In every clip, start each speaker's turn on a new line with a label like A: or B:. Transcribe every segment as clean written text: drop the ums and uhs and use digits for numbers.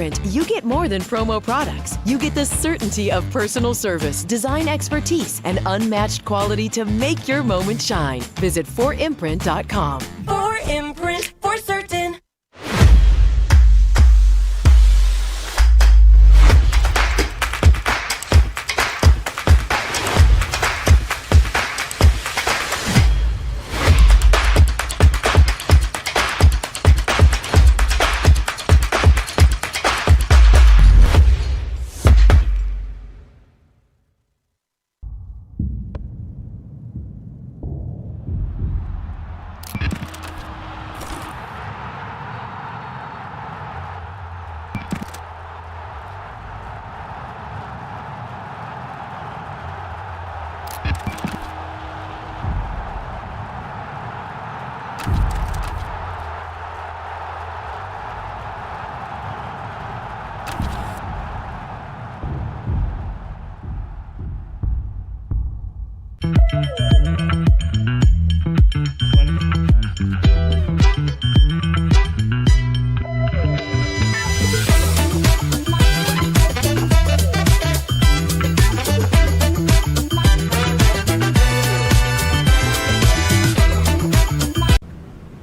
A: Imprint, you get more than promo products. You get the certainty of personal service, design expertise, and unmatched quality to make your moment shine. Visit forimprint.com.
B: For Imprint, for certain.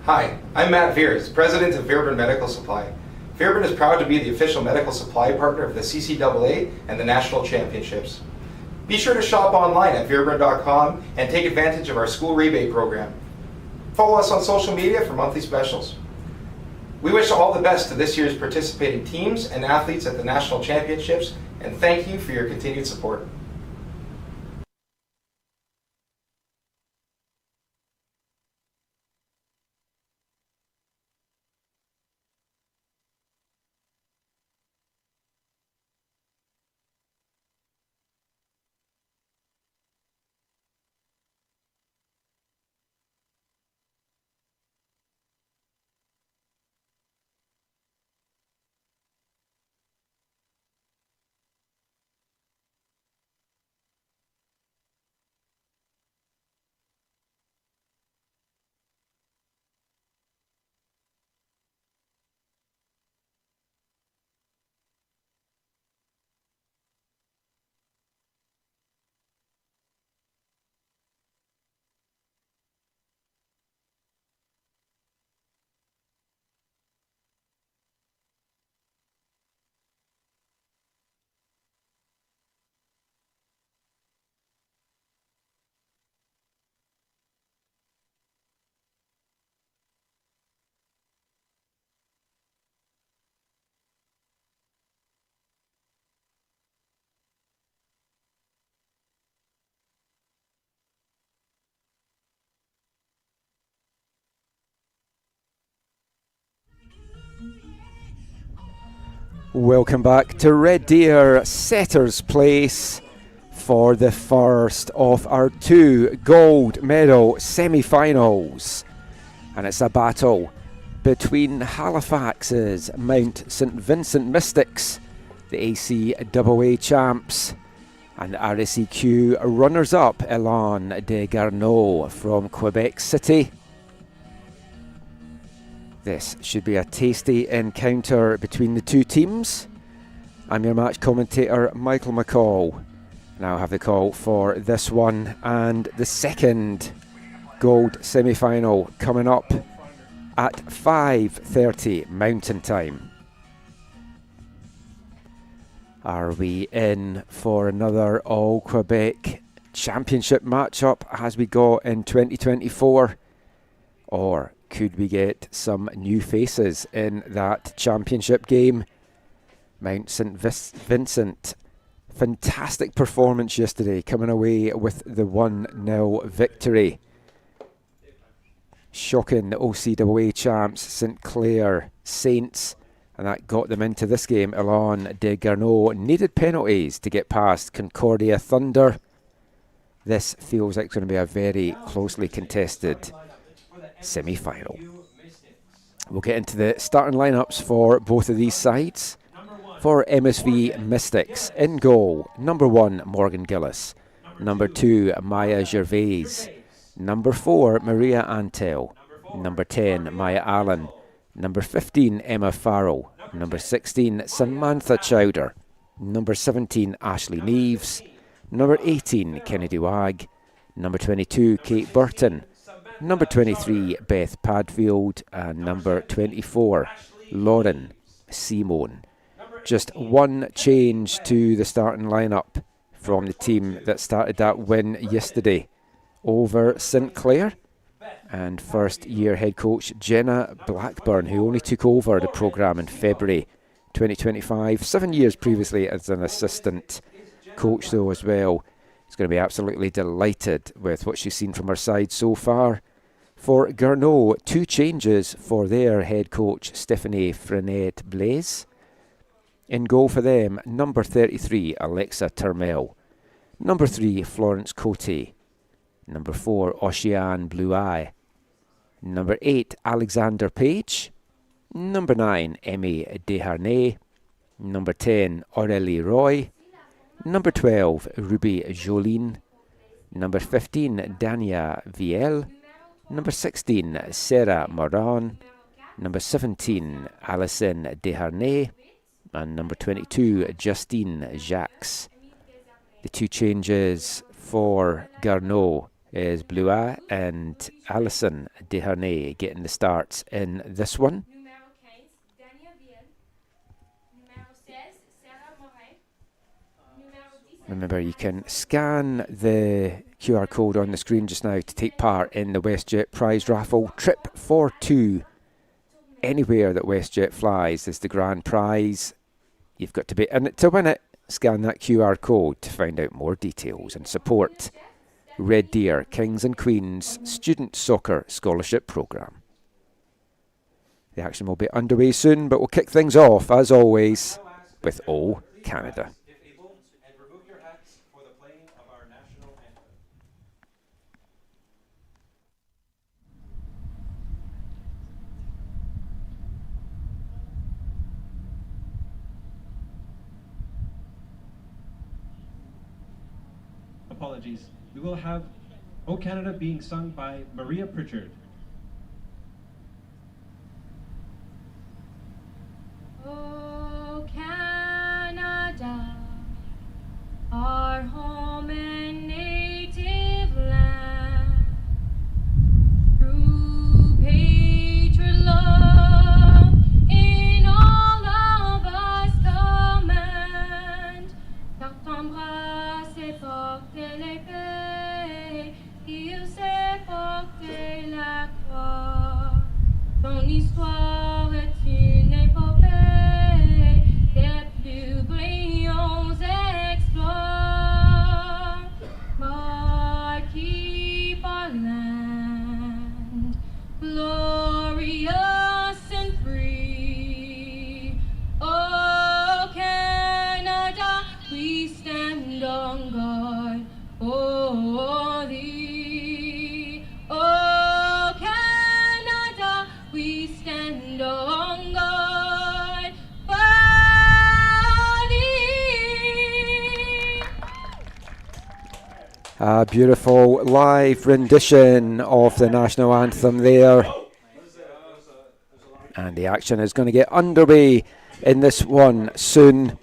C: Hi, I'm Matt Veers, President of Fairburn Medical Supply. Fairburn is proud to be the official medical supply partner of the CCAA and the National Championships. Be sure to shop online at fairburn.com and take advantage of our school rebate program. Follow us on social media for monthly specials. We wish all the best to this year's participating teams and athletes at the National Championships, and thank you for your continued support.
D: Welcome back to Red Deer Setters Place for the first of our two gold medal semi-finals. And it's a battle between Halifax's Mount St Vincent Mystics, the ACAA champs, and RSEQ runners-up Elan de Garneau from Quebec City. This should be a tasty encounter between the two teams. I'm your match commentator, Michael McCall. Now I have the call for this one and the second gold semi-final coming up at 5:30 Mountain Time. Are we in for another All-Quebec Championship matchup as we go in 2024? Or could we get some new faces in that championship game? Mount St Vincent, fantastic performance yesterday, coming away with the 1-0 victory. Shocking the OCAA champs, St Clair Saints, and that got them into this game. Elan de Garneau needed penalties to get past Concordia Thunder. This feels like it's going to be a very closely contested semi-final. We'll get into the starting lineups for both of these sides. For MSV Mystics, in goal, number 1 Morgan Gillis, number 2 Maya Gervais, number 4 Maria Antel, number 10 Maya Allen, Number 15, Emma Farrell. Number 16, Samantha Chowder. Number 17, Ashley Neves. Number 18, Kennedy Wag. Number 22, Kate Burton. Number 23, Beth Padfield. And number 24, Lauren Simone. Just one change to the starting lineup from the team that started that win yesterday over St Clair. And first year head coach Jenna Blackburn, who only took over the programme in February 2025, 7 years previously as an assistant coach though as well, is going to be absolutely delighted with what she's seen from her side so far. For Garneau, two changes for their head coach Stephanie Frenette-Blaise. In goal for them, number 33, Alexa Turmel. Number 3, Florence Cote. Number 4, Oceane Blue-Eye. Number 8, Alexander Page. Number 9, Emmy Desharnais. Number 10, Aurélie Roy. Number 12, Ruby Jolene. Number 15, Dania Viel. Number 16, Sarah Moran. Number 17, Alison Desharnais. And number 22, Justine Jacques. The two changes for Garneau is Blua and Alison Desharnais getting the starts in this one. Remember, you can scan the QR code on the screen just now to take part in the WestJet prize raffle. Trip for two. Anywhere that WestJet flies is the grand prize. You've got to be in it to win it. Scan that QR code to find out more details and support Red Deer Kings and Queens Student Soccer Scholarship Programme. The action will be underway soon, but we'll kick things off, as always, with O Canada.
E: Apologies. We will have O Canada being sung by Maria Pritchard.
F: O Canada, our home and native land, through patriot love in all of us command, car ton bras c'est porter l'épée, il sait porter la croix, ton histoire est une épopée des plus brillants exploits, marquis par land, glorious and free. Oh Canada, we stand on guard for thee. Oh Canada, we stand on guard for thee.
D: A beautiful live rendition of the national anthem there. And the action is going to get underway in this one soon.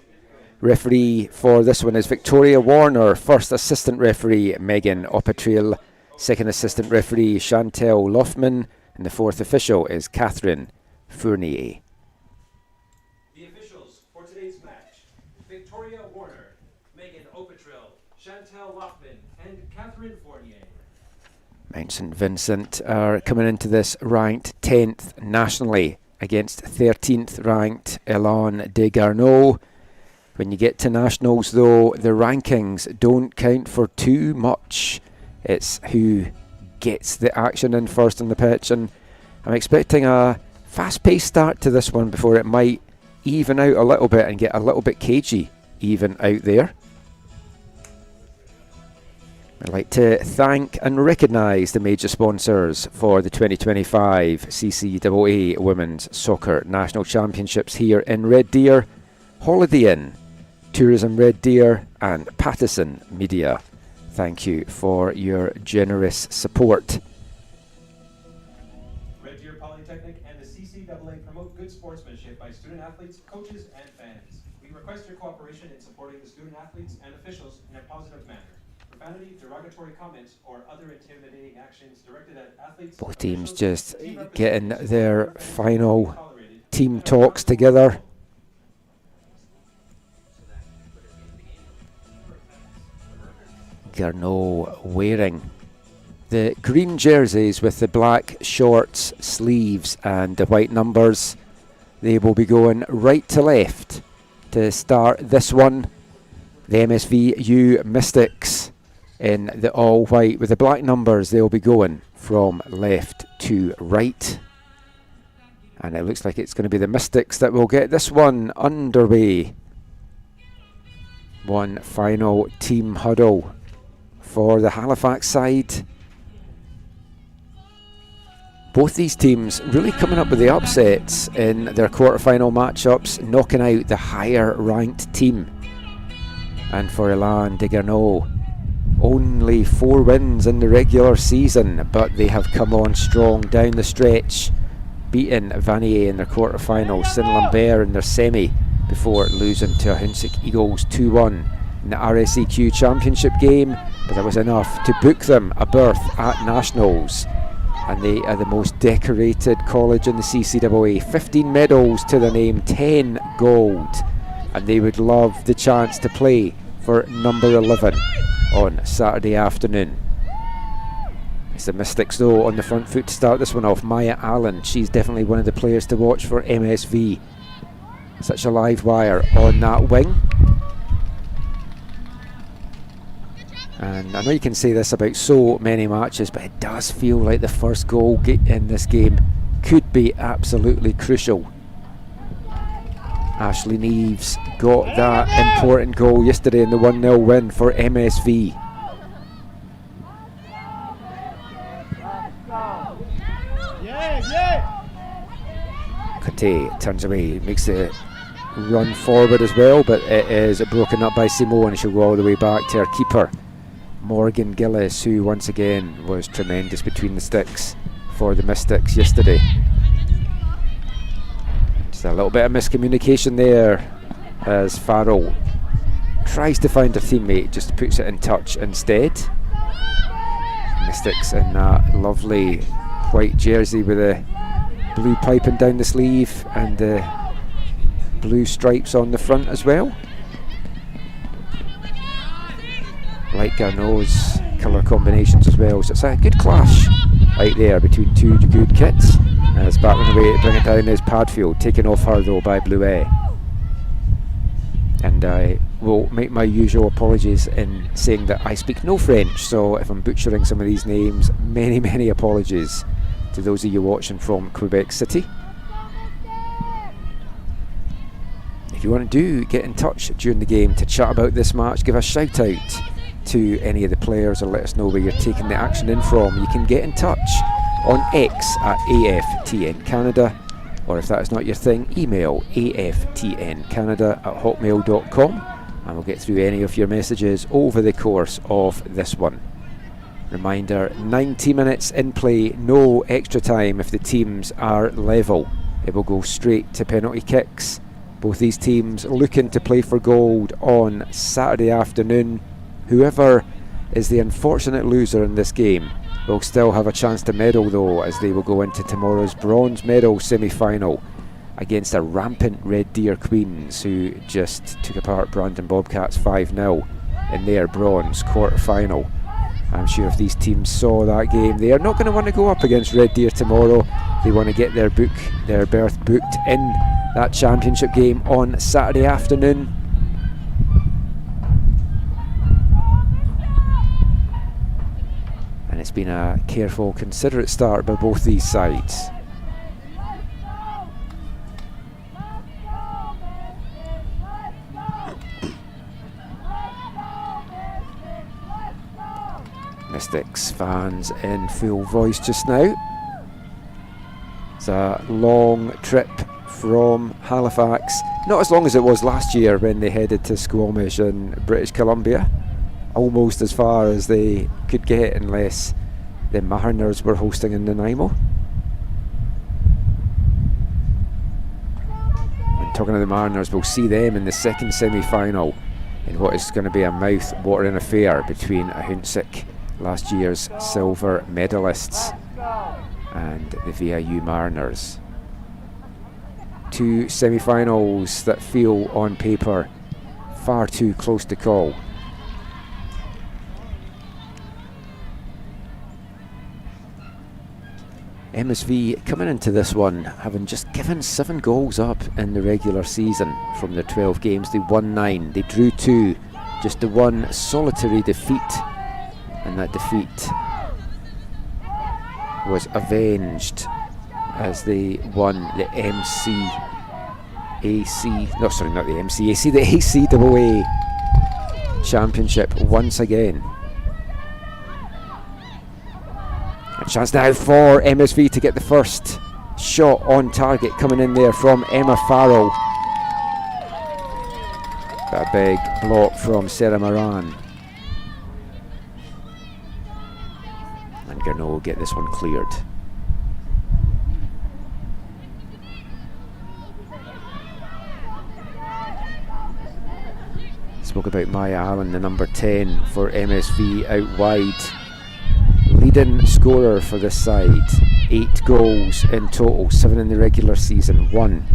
D: Referee for this one is Victoria Warner. First assistant referee Megan Opatriel. Second assistant referee Chantel Loffman. And the fourth official is Catherine Fournier.
E: The officials for today's match: Victoria Warner, Megan Opatriel, Chantel Loffman, and Catherine Fournier.
D: Mount St Vincent are coming into this ranked 10th nationally against 13th ranked Elan de Garneau. When you get to nationals though, the rankings don't count for too much. It's who gets the action in first on the pitch, and I'm expecting a fast-paced start to this one before it might even out a little bit and get a little bit cagey even out there. I'd like to thank and recognise the major sponsors for the 2025 CCAA Women's Soccer National Championships here in Red Deer: Holiday Inn, Tourism Red Deer and Pattison Media. Thank you for your generous support.
E: Red Deer Polytechnic and the CCAA student athletes, coaches, and fans. We request your cooperation in supporting the student athletes and officials in a positive manner. Profanity, derogatory comments, or other intimidating actions directed at athletes.
D: Both teams just getting their final team talks together. Garneau wearing the green jerseys with the black shorts, sleeves and the white numbers. They will be going right to left to start this one. The MSVU Mystics in the all white with the black numbers. They'll be going from left to right. And it looks like it's going to be the Mystics that will get this one underway. One final team huddle for the Halifax side. Both these teams really coming up with the upsets in their quarter-final matchups, knocking out the higher ranked team. And for Elan de Garneau, only 4 wins in the regular season, but they have come on strong down the stretch, beating Vanier in their quarter-final, Saint-Lambert in their semi, before losing to Hunsik Eagles 2-1 in the RSEQ Championship game, but that was enough to book them a berth at Nationals. And they are the most decorated college in the CCAA. 15 medals to their name, 10 gold. And they would love the chance to play for number 11 on Saturday afternoon. It's the Mystics though on the front foot to start this one off. Maya Allen, she's definitely one of the players to watch for MSV. Such a live wire on that wing. And I know you can say this about so many matches, but it does feel like the first goal in this game could be absolutely crucial. Ashley Neves got that important goal yesterday in the 1-0 win for MSV. Kate turns away, makes the run forward as well, but it is broken up by Simone, and she'll go all the way back to her keeper, Morgan Gillis, who once again was tremendous between the sticks for the Mystics yesterday. Just a little bit of miscommunication there as Farrell tries to find her teammate, just puts it in touch instead. Mystics in that lovely white jersey with a blue piping down the sleeve and the blue stripes on the front as well. Like Garneau's colour combinations as well, so it's a good clash right there between two good kits. As battling away to bring it down is Padfield, taken off her though by Bluet. And I will make my usual apologies in saying that I speak no French, so if I'm butchering some of these names, many apologies to those of you watching from Quebec City. If you want to get in touch during the game to chat about this match, give a shout out to any of the players or let us know where you're taking the action in from, you can get in touch on X at AFTN Canada, or if that is not your thing, email aftncanada@hotmail.com and we'll get through any of your messages over the course of this one. Reminder, 90 minutes in play, no extra time if the teams are level. It will go straight to penalty kicks. Both these teams looking to play for gold on Saturday afternoon. Whoever is the unfortunate loser in this game will still have a chance to medal though, as they will go into tomorrow's bronze medal semi-final against a rampant Red Deer Queens, who just took apart Brandon Bobcats 5-0 in their bronze quarter-final. I'm sure if these teams saw that game, they are not going to want to go up against Red Deer tomorrow. They want to get their berth booked in that championship game on Saturday afternoon. And it's been a careful, considerate start by both these sides. Mystics fans in full voice just now. It's a long trip from Halifax, not as long as it was last year when they headed to Squamish in British Columbia. Almost as far as they could get, unless the Mariners were hosting in Nanaimo. And talking of the Mariners, we'll see them in the second semi-final in what is going to be a mouth-watering affair between Ahuntsic, last year's silver medalists, and the VIU Mariners. Two semi-finals that feel on paper far too close to call. MSV coming into this one having just given 7 goals up in the regular season from their 12 games. They won 9, they drew 2, just the one solitary defeat, and that defeat was avenged as they won the ACAA Championship once again. A chance now for MSV to get the first shot on target, coming in there from Emma Farrell. A big block from Sarah Moran. And Garneau will get this one cleared. Spoke about Maya Allen, the number 10 for MSV out wide. Leading scorer for this side, 8 goals in total, 7 in the regular season, 1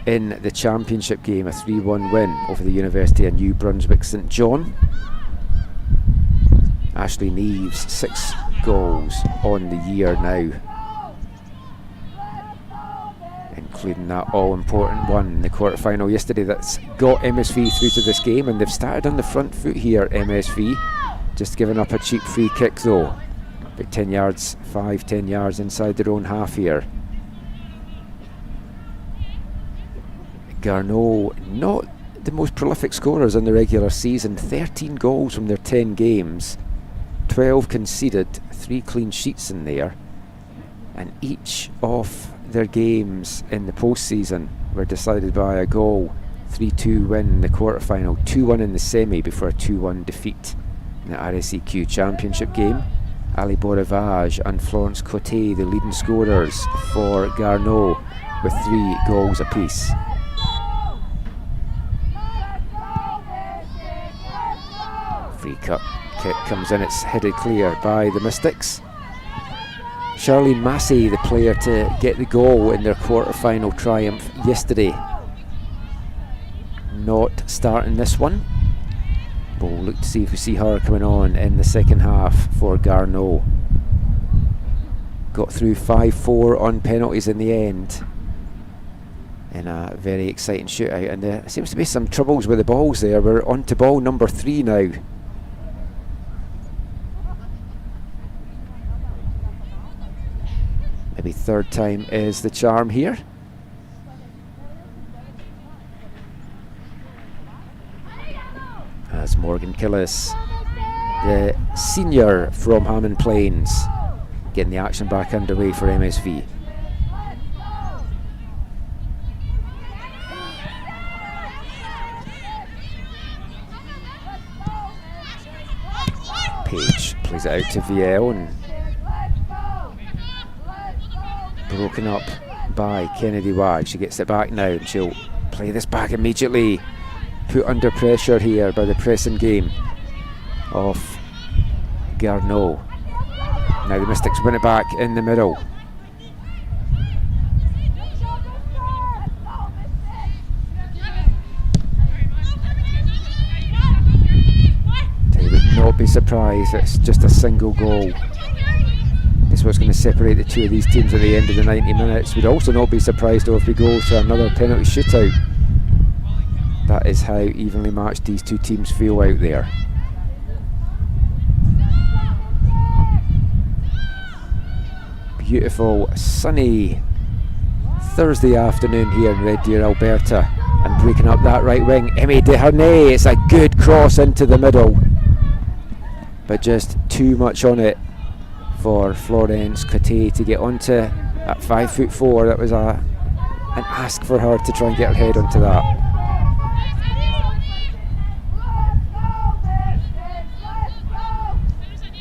D: in the championship game, a 3-1 win over the University of New Brunswick St John. Ashley Neves, 6 goals on the year now, including that all-important one in the quarter-final yesterday that's got MSV through to this game, and they've started on the front foot here, MSV, just giving up a cheap free kick though. About 10 yards, 5-10 yards inside their own half here. Garneau, not the most prolific scorers in the regular season, 13 goals from their 10 games, 12 conceded, 3 clean sheets in there, and each of their games in the postseason were decided by a goal. 3-2 win in the quarter-final, 2-1 in the semi before a 2-1 defeat in the RSEQ Championship game. Ali Boravage and Florence Cote, the leading scorers for Garneau, with 3 goals apiece. Free kick comes in, it's headed clear by the Mystics. Charlene Massey, the player to get the goal in their quarter-final triumph yesterday, not starting this one. We'll look to see if we see her coming on in the second half for Garneau. Got through 5-4 on penalties in the end in a very exciting shootout, and there seems to be some troubles with the balls there. We're on to ball number 3 now. Maybe third time is the charm here. As Morgan Killis, the senior from Hammond Plains, getting the action back underway for MSV. Page plays it out to VL and broken up by Kennedy Wag. She gets it back now and she'll play this back immediately. Put under pressure here by the pressing game of Garneau. Now the Mystics win it back in the middle. I would not be surprised if it's just a single goal. It's what's going to separate the two of these teams at the end of the 90 minutes. Would also not be surprised though if we go to another penalty shootout. That is how evenly matched these two teams feel out there. Beautiful sunny Thursday afternoon here in Red Deer, Alberta, and breaking up that right wing, Emmy Desharnais. It's a good cross into the middle, but just too much on it for Florence Cote to get onto at 5'4". That was an ask for her to try and get her head onto that.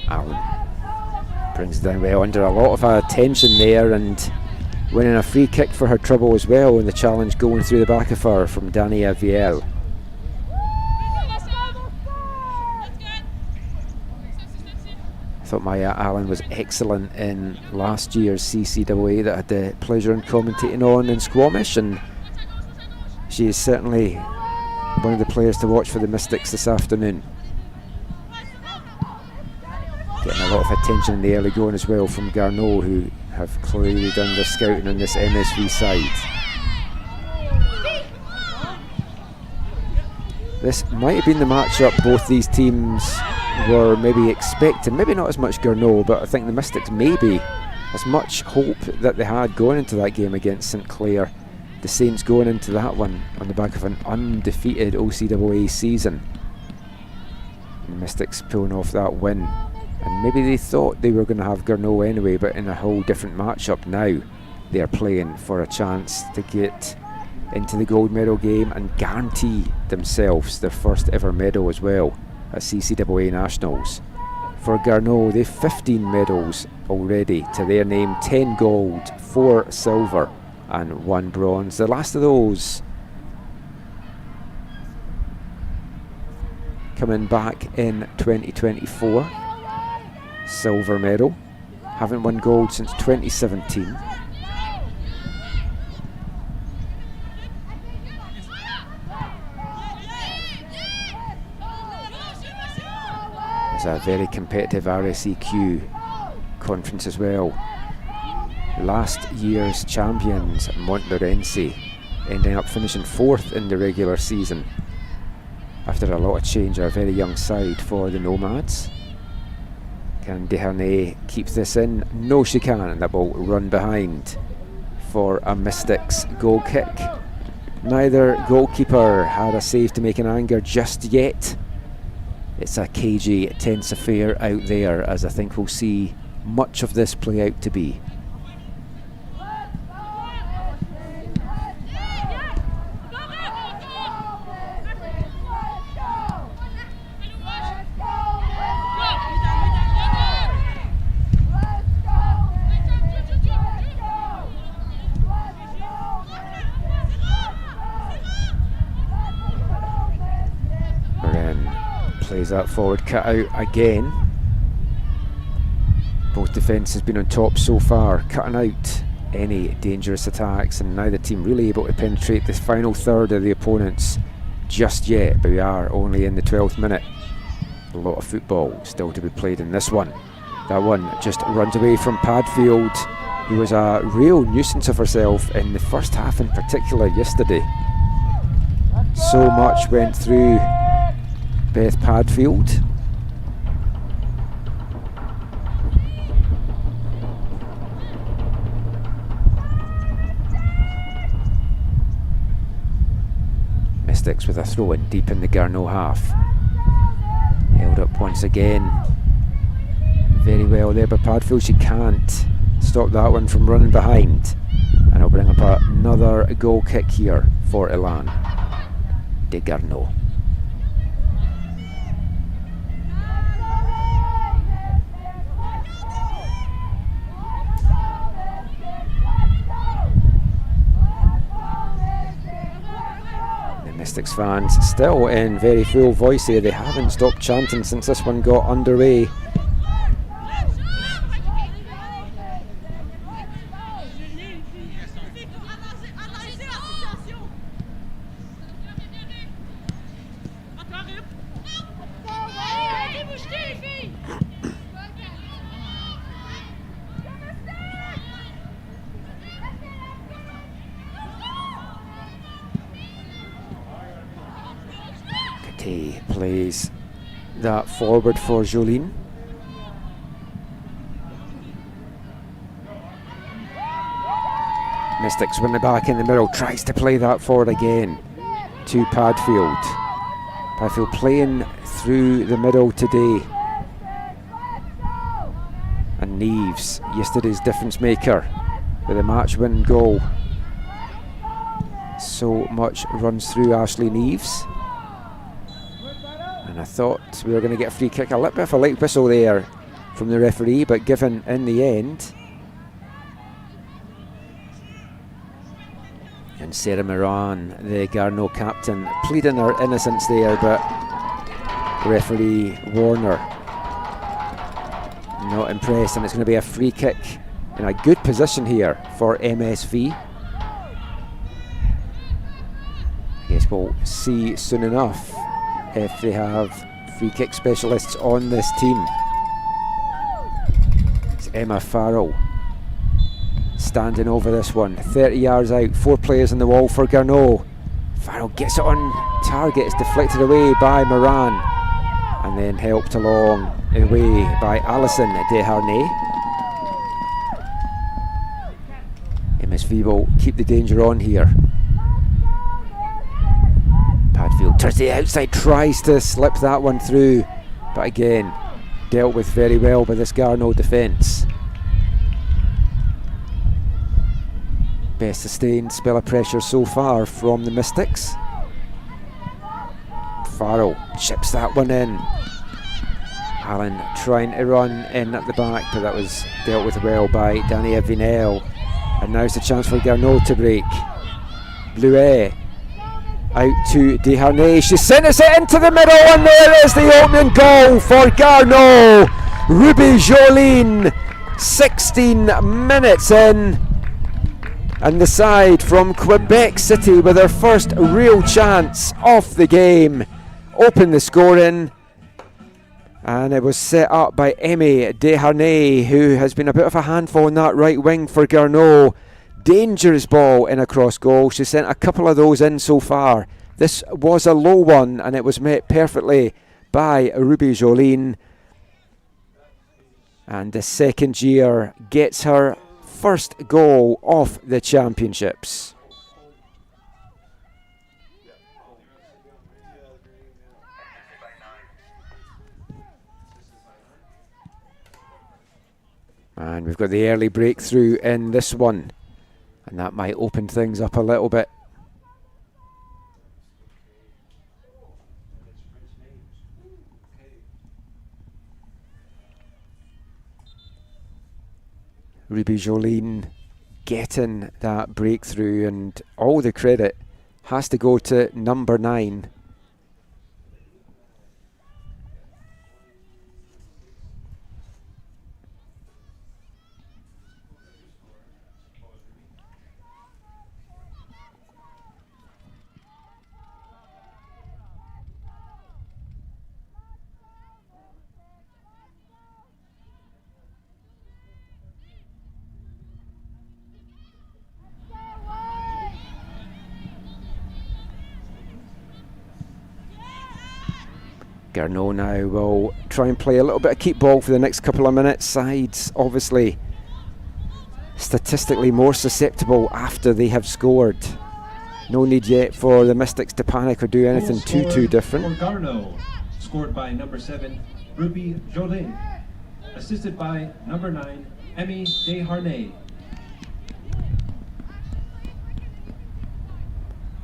D: Allen brings it down well, under a lot of attention there, and winning a free kick for her trouble as well, and the challenge going through the back of her from Dania Viel. I thought Maya Allen was excellent in last year's CCAA that I had the pleasure in commentating on in Squamish, and she is certainly one of the players to watch for the Mystics this afternoon. Getting a lot of attention in the early going as well from Garneau, who have clearly done their scouting on this MSV side. This might have been the matchup both these teams were maybe expecting, maybe not as much Garneau, but I think the Mystics maybe as much hope that they had going into that game against St Clair. The Saints going into that one on the back of an undefeated OCAA season. The Mystics pulling off that win, and maybe they thought they were going to have Garneau anyway, but in a whole different matchup now. They are playing for a chance to get into the gold medal game and guarantee themselves their first ever medal as well at CCAA Nationals. For Garneau, they've 15 medals already to their name, 10 gold, 4 silver and 1 bronze. The last of those coming back in 2024. Silver medal. Haven't won gold since 2017. It's a very competitive RSEQ conference as well. Last year's champions Montmorency ending up finishing 4th in the regular season after a lot of change. A very young side for the Nomads. Can Desharnais keep this in? No, she can, and that will run behind for a Mystics goal kick. Neither goalkeeper had a save to make in anger just yet. It's a cagey, tense affair out there, as I think we'll see much of this play out to be. Plays that forward cut out again. Both defence has been on top so far, cutting out any dangerous attacks, and neither team really able to penetrate the final third of the opponents just yet, but we are only in the 12th minute. A lot of football still to be played in this one. That one just runs away from Padfield, who was a real nuisance of herself in the first half in particular yesterday. So much went through Beth Padfield. Mystics with a throw in deep in the Garneau half. Held up once again. Very well there by Padfield. She can't stop that one from running behind. And I'll bring up another goal kick here for Elan de Garneau. Mystics fans still in very full voice here. They haven't stopped chanting since this one got underway. Plays that forward for Jolene. Mystics win it back in the middle, tries to play that forward again to Padfield. Padfield playing through the middle today. And Neves, yesterday's difference maker, with a match win goal. So much runs through Ashley Neves. And I thought we were going to get a free kick. A little bit of a late whistle there from the referee, but given in the end. And Sarah Moran, the Garneau captain, pleading her innocence there, but referee Warner not impressed, and it's going to be a free kick in a good position here for MSV. I guess we'll see soon enough if they have free kick specialists on this team. It's Emma Farrell standing over this one, 30 yards out, 4 players in the wall for Garneau. Farrell gets it on target, it's deflected away by Moran, and then helped along the way by Alison Desharnais. MSV will keep the danger on here. Padfield turns to the outside, tries to slip that one through, but again, dealt with very well by this Garneau defence. Best sustained spell of pressure so far from the Mystics. Farrell chips that one in. Allen trying to run in at the back, but that was dealt with well by Dania Vinel. And now's the chance for Garneau to break. Bluet out to Desharnais. She centres it into the middle, and there is the opening goal for Garneau. Ruby Jolene, 16 minutes in. And the side from Quebec City with their first real chance of the game opened the scoring, and it was set up by Emmy Desharnais, who has been a bit of a handful on that right wing for Garneau. Dangerous ball in a cross goal. She sent a couple of those in so far. This was a low one, and it was met perfectly by Ruby Jolene, and the second year gets her first goal of the championships. And we've got the early breakthrough in this one, and that might open things up a little bit. Ruby Jolene getting that breakthrough, and all the credit has to go to number 9. Garneau now will try and play a little bit of keep ball for the next couple of minutes. Sides obviously statistically more susceptible after they have scored. No need yet for the Mystics to panic or do anything too different.
E: For Garneau, scored by number 7, Ruby Jolene, assisted by number 9, Emmy Desharnais.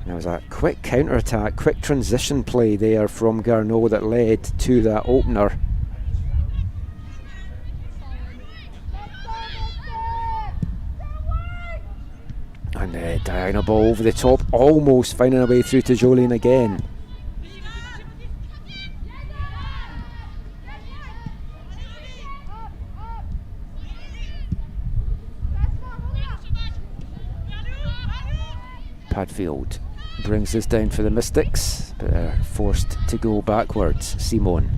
D: There was a quick counter-attack, quick transition play there from Garneau that led to that opener. And a diagonal ball over the top, almost finding a way through to Jolene again. Padfield brings this down for the Mystics, but they're forced to go backwards. Simone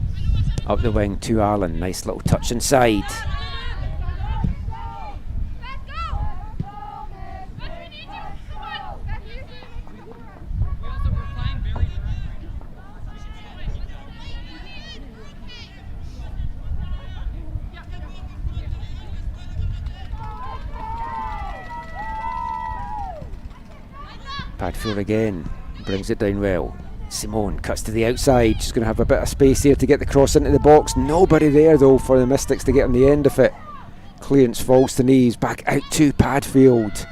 D: up the wing to Allen, nice little touch inside. Padfield again, brings it down well. Simone cuts to the outside, she's going to have a bit of space here to get the cross into the box. Nobody there though for the Mystics to get on the end of it. Clearance falls to knees, back out to Padfield.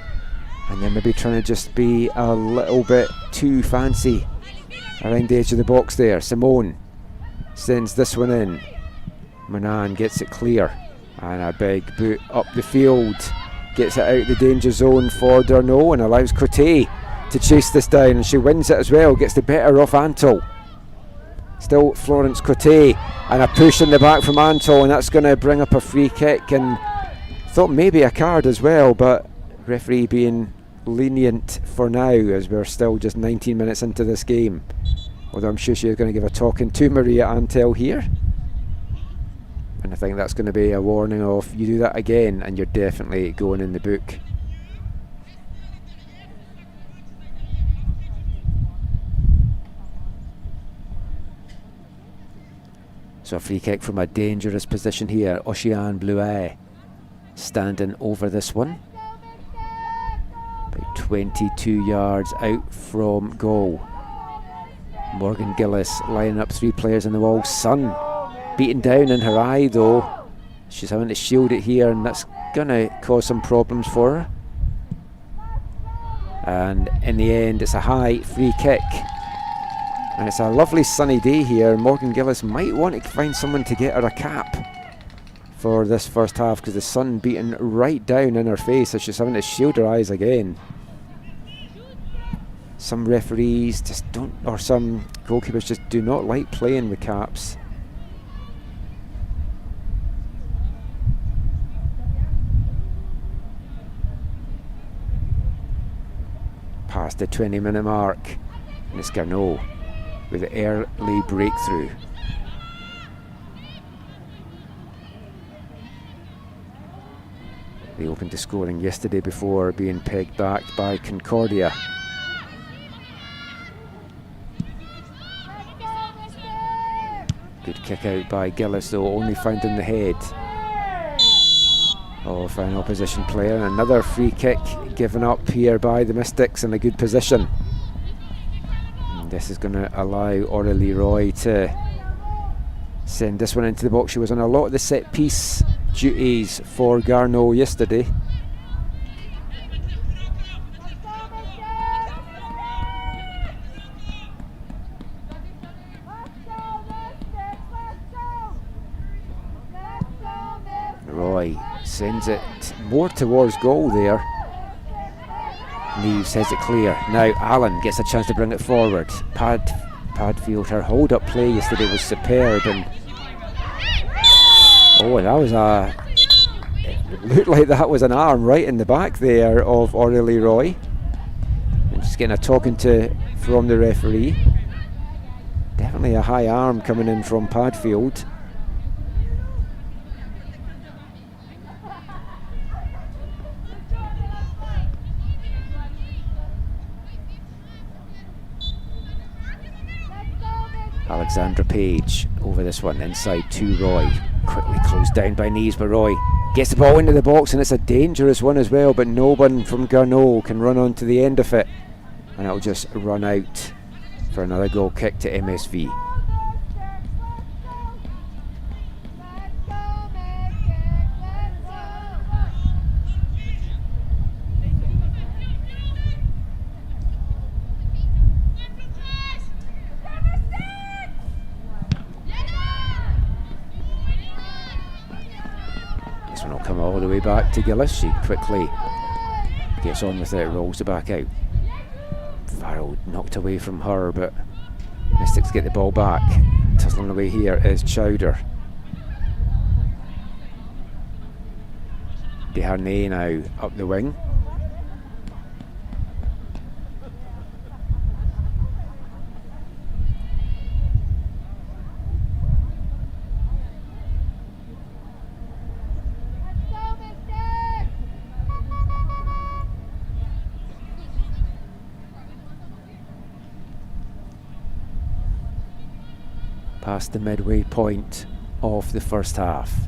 D: And then maybe trying to just be a little bit too fancy around the edge of the box there. Simone sends this one in. Manan gets it clear. And a big boot up the field. Gets it out the danger zone for Garneau and allows Cote to chase this down, and she wins it as well, gets the better of Antle. Still Florence Cote, and a push in the back from Antle, and that's going to bring up a free kick, and thought maybe a card as well, but referee being lenient for now as we're still just 19 minutes into this game. Although I'm sure she's going to give a talking to Maria Antel here. And I think that's going to be a warning of, you do that again and you're definitely going in the book. So a free kick from a dangerous position here. Oceane Bluet standing over this one. About 22 yards out from goal. Morgan Gillis lining up 3 players in the wall. Sun beaten down in her eye though. She's having to shield it here, and that's going to cause some problems for her. And in the end, it's a high free kick. And it's a lovely sunny day here. Morgan Gillis might want to find someone to get her a cap for this first half, because the sun beating right down in her face, so she's having to shield her eyes again. Some referees just don't, or some goalkeepers just do not like playing with caps. Past the 20-minute mark, and it's Garneau with an early breakthrough. They opened to scoring yesterday before being pegged back by Concordia. Good kick out by Gillis though, only found in the head of an opposition player. And another free kick given up here by the Mystics in a good position. And this is going to allow Aurélie Roy to send this one into the box. She was on a lot of the set piece duties for Garneau yesterday. Roy sends it more towards goal there. Neves has it clear. Now Allen gets a chance to bring it forward. Padfield, her hold up play yesterday was superb, and oh, that was it looked like that was an arm right in the back there of Aurélie Roy. And just getting a talking to from the referee. Definitely a high arm coming in from Padfield. Alexandra Page over this one, inside to Roy. Quickly closed down by Neves, but Roy gets the ball into the box, and it's a dangerous one as well, but no one from Garneau can run on to the end of it, and it'll just run out for another goal kick to MSV. Come all the way back to Gillis. She quickly gets on with it, rolls it back out. Farrell knocked away from her, but Mystics get the ball back. Tussling away here is Chowder. Desharnais now up the wing. Past the midway point of the first half.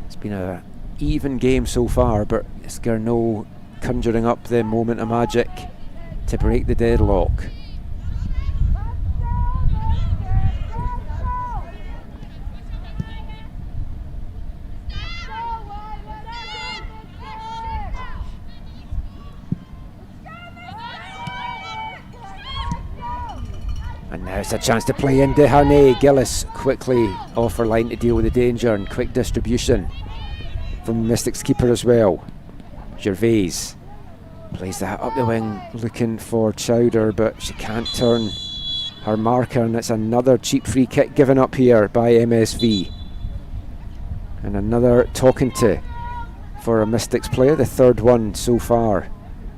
D: It's been an even game so far, but it's Garneau conjuring up the moment of magic to break the deadlock. And now it's a chance to play in Desharnais. Gillis quickly off her line to deal with the danger, and quick distribution from Mystics keeper as well. Gervais Plays that up the wing, looking for Chowder, but she can't turn her marker, and it's another cheap free kick given up here by MSV. And another talking to for a Mystics player, the third one so far.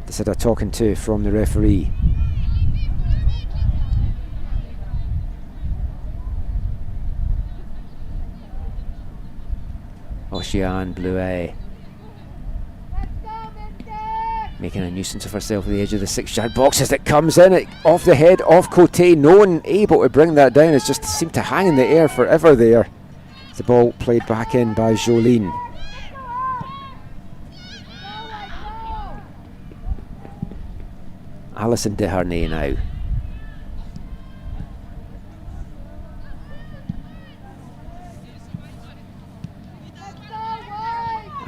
D: This had a talking to from the referee. Ocean Bluet making a nuisance of herself at the edge of the 6-yard box as it comes in, it off the head of Cote. No one able to bring that down. It's just seemed to hang in the air forever there. The ball played back in by Jolene. Alison Desharnais now.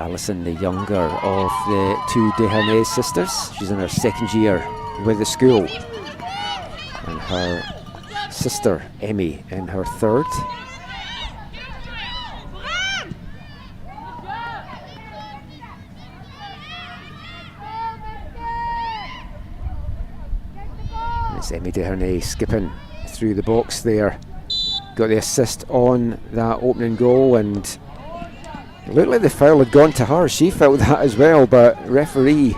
D: Alison, the younger of the two Desharnais sisters. She's in her second year with the school. And her sister, Emmy, in her third. And it's Emmy Desharnais skipping through the box there. Got the assist on that opening goal, and it looked like the foul had gone to her. She felt that as well, but referee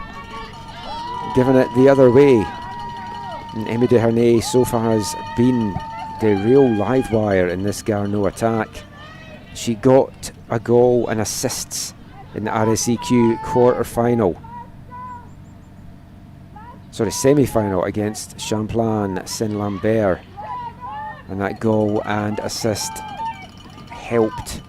D: giving it the other way. And Emmy Desharnais so far has been the real live wire in this Garneau attack. She got a goal and assists in the RSEQ quarter-final. Sorry, semi-final against Champlain Saint-Lambert. And that goal and assist helped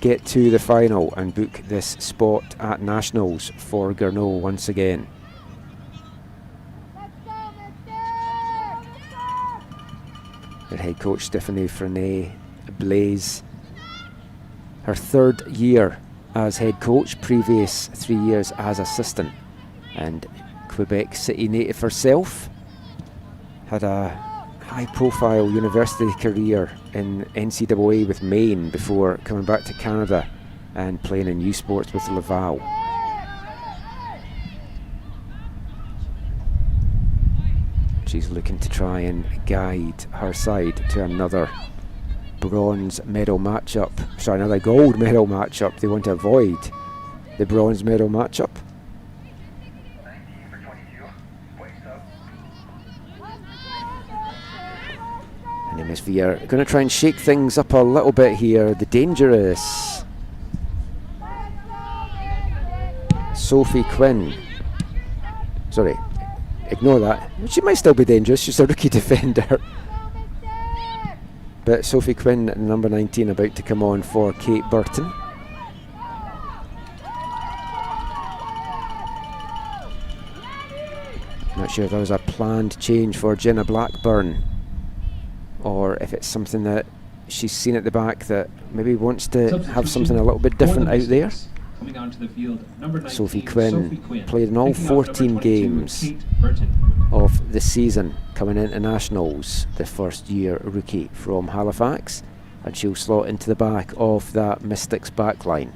D: get to the final and book this spot at Nationals for Garneau once again. Their head coach Stephanie Frenet Blaise, her third year as head coach, previous 3 years as assistant, and Quebec City native herself, had a high-profile university career in NCAA with Maine before coming back to Canada and playing in youth sports with Laval. She's looking to try and guide her side to another bronze medal matchup. Sorry, another gold medal matchup. They want to avoid the bronze medal matchup. And MSV are going to try and shake things up a little bit here. The dangerous Sophie Quinn. Sorry, ignore that. She might still be dangerous. She's a rookie defender. But Sophie Quinn, number 19, about to come on for Kate Burton. Not sure if that was a planned change for Jenna Blackburn, or if it's something that she's seen at the back that maybe wants to have something a little bit different out there.
E: Coming onto the field, number 19,
D: Sophie Quinn played in all
E: picking up
D: 14 games of the season coming into Nationals, the first year rookie from Halifax, and she'll slot into the back of that Mystics backline.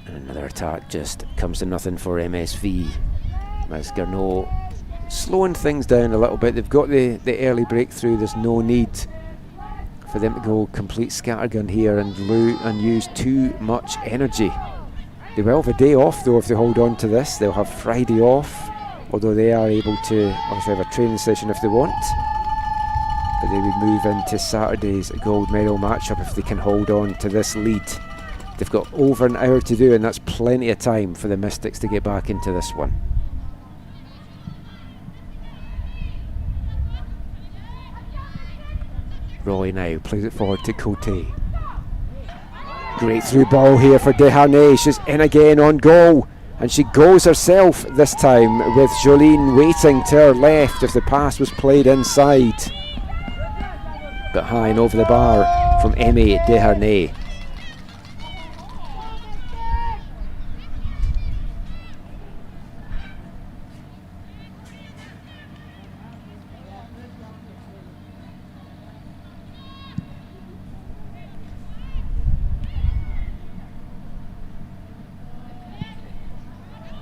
D: Another attack just comes to nothing for MSV as Garneau slowing things down a little bit. They've got the early breakthrough. There's no need for them to go complete scattergun here and use too much energy. They will have a day off though if they hold on to this. They'll have Friday off, although they are able to obviously have a training session if they want. But they would move into Saturday's gold medal matchup if they can hold on to this lead. They've got over an hour to do, and that's plenty of time for the Mystics to get back into this one. Roy now plays it forward to Cote. Great through ball here for Desharnais. She's in again on goal, and she goes herself this time with Jolene waiting to her left if the pass was played inside. But high and over the bar from Emmy Desharnais.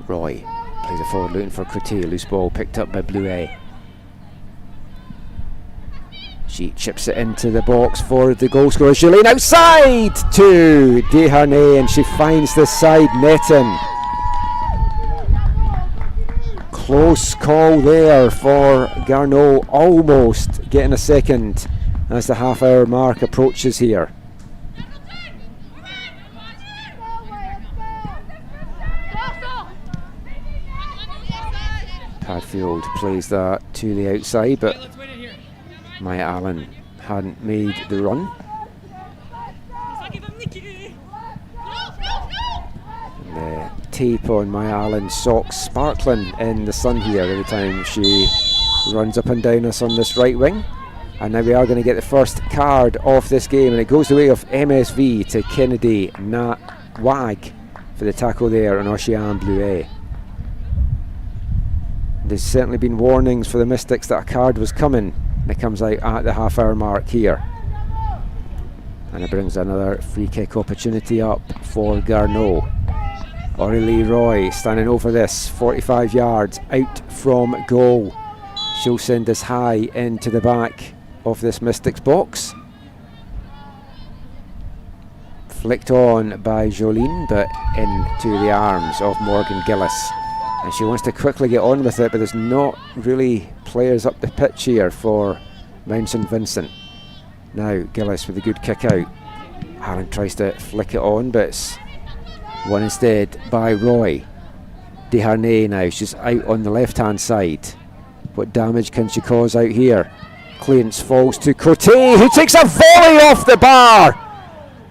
D: Roy plays it forward looking for Cote. Loose ball picked up by Bluet. She chips it into the box for the goal scorer. Jolene outside to Desharnais, and she finds the side netting. Close call there for Garneau, almost getting a second as the half-hour mark approaches here. Padfield plays that to the outside, but Maya Allen hadn't made the run. And the tape on Maya Allen's socks sparkling in the sun here every time she runs up and down us on this right wing. And now we are going to get the first card off this game, and it goes the way of MSV to Kennedy Wag for the tackle there on Ocean Bluet. There's certainly been warnings for the Mystics that a card was coming, and it comes out at the half-hour mark here. And it brings another free kick opportunity up for Garneau. Aurélie Roy standing over this, 45 yards out from goal. She'll send this high into the back of this Mystics box. Flicked on by Jolene, but into the arms of Morgan Gillis. And she wants to quickly get on with it, but there's not really players up the pitch here for Mount St Vincent. Now Gillis with a good kick out. Allen tries to flick it on, but it's won instead by Roy. Desharnais now, she's out on the left hand side. What damage can she cause out here? Clearance falls to Cote, who takes a volley off the bar.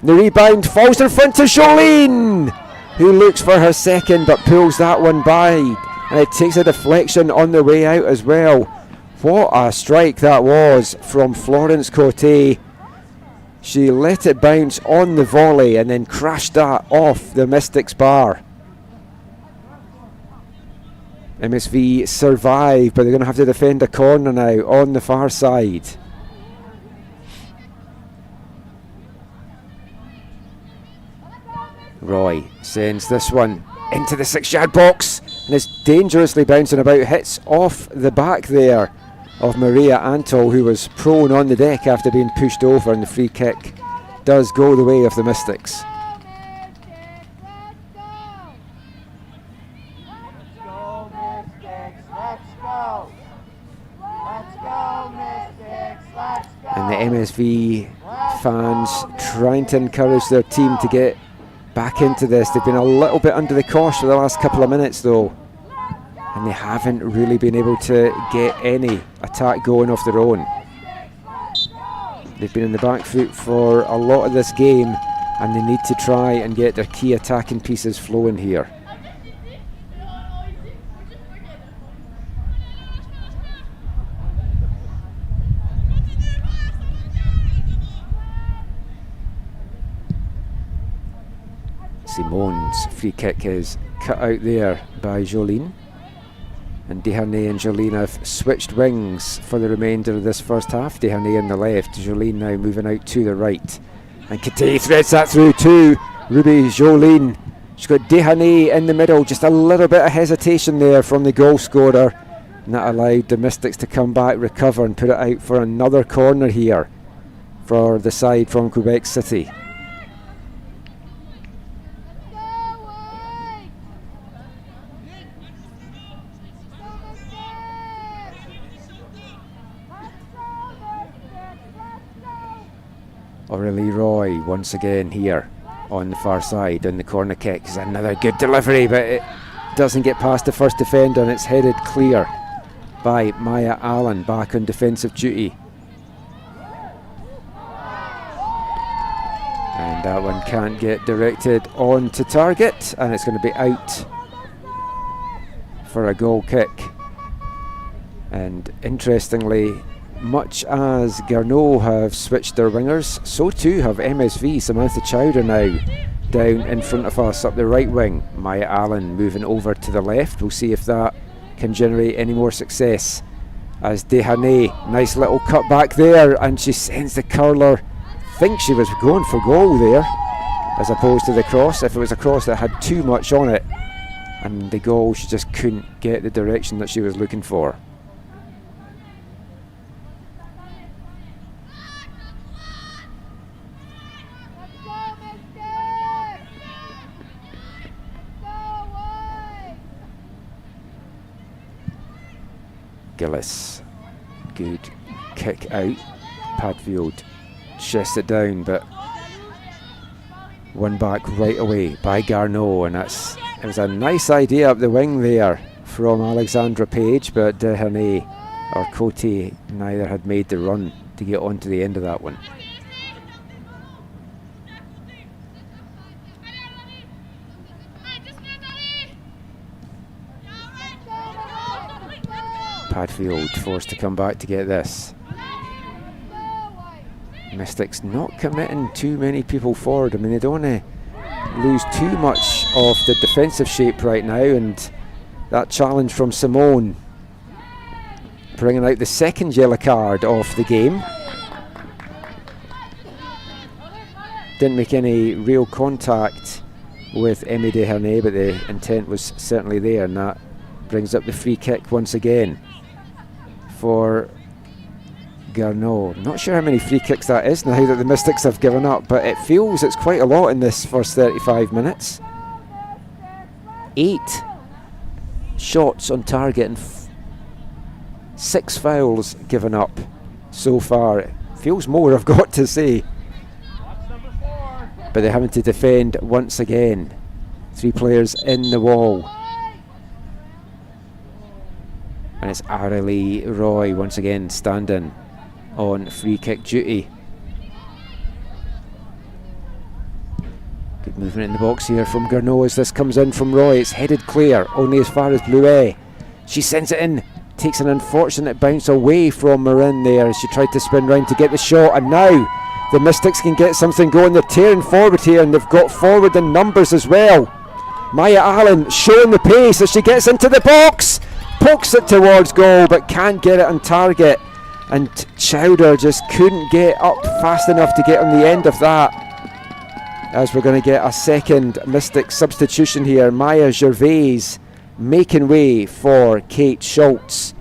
D: The rebound falls in front of Jolene, who looks for her second but pulls that one by, and it takes a deflection on the way out as well. What a strike that was from Florence Cote. She let it bounce on the volley and then crashed that off the Mystics bar. MSV survive, but they're going to have to defend a corner now on the far side. Roy sends this one into the 6-yard box, and it's dangerously bouncing about, hits off the back there of Maria Antol, who was prone on the deck after being pushed over, and the free kick does go the way of the Mystics. And the MSV fans trying to encourage their team to get back into this. They've been a little bit under the cosh for the last couple of minutes though, and they haven't really been able to get any attack going of their own. They've been in the back foot for a lot of this game, and they need to try and get their key attacking pieces flowing here. Simone's free kick is cut out there by Jolene, and Desharnais and Jolene have switched wings for the remainder of this first half. Desharnais on the left, Jolene now moving out to the right, and Cote threads that through to Ruby Jolene. She's got Desharnais in the middle, just a little bit of hesitation there from the goal scorer, and that allowed the Mystics to come back, recover and put it out for another corner here for the side from Quebec City. Aurélie Roy once again here on the far side on the corner kick. Is another good delivery, but it doesn't get past the first defender, and it's headed clear by Maya Allen back on defensive duty. And that one can't get directed on to target, and it's going to be out for a goal kick. And interestingly, much as Garneau have switched their wingers, so too have MSV. Samantha Chowder now down in front of us up the right wing. Maya Allen moving over to the left. We'll see if that can generate any more success. As Desharnais, nice little cut back there, and she sends the curler. Think she was going for goal there as opposed to the cross. If it was a cross that had too much on it, And the goal, she just couldn't get the direction that she was looking for. Gillis, good kick out. Padfield chests it down, but won back right away by Garneau, and it was a nice idea up the wing there from Alexandra Page, but Dehernay or Cote neither had made the run to get on to the end of that one. Padfield forced to come back to get this. Mystics not committing too many people forward. I mean, they don't want to lose too much of the defensive shape right now, and that challenge from Simone bringing out the second yellow card of the game. Didn't make any real contact with Emmy Dehernay, but the intent was certainly there, and that brings up the free kick once again for Garneau. Not sure how many free kicks that is now that the Mystics have given up, but it feels it's quite a lot in this first 35 minutes. 8 shots on target and 6 fouls given up so far. It feels more, I've got to say. But they're having to defend once again. 3 players in the wall. And it's Arilee Roy once again standing on free kick duty. Good movement in the box here from Garneau as this comes in from Roy. It's headed clear, only as far as Bluet. She sends it in, takes an unfortunate bounce away from Marin there as she tried to spin round to get the shot, and now the Mystics can get something going. They're tearing forward here, and they've got forward in numbers as well. Maya Allen showing the pace as she gets into the box, pokes it towards goal but can't get it on target, and Chowder just couldn't get up fast enough to get on the end of that, as we're going to get a second Mystic substitution here. Maya Gervais making way for Kate Schultz,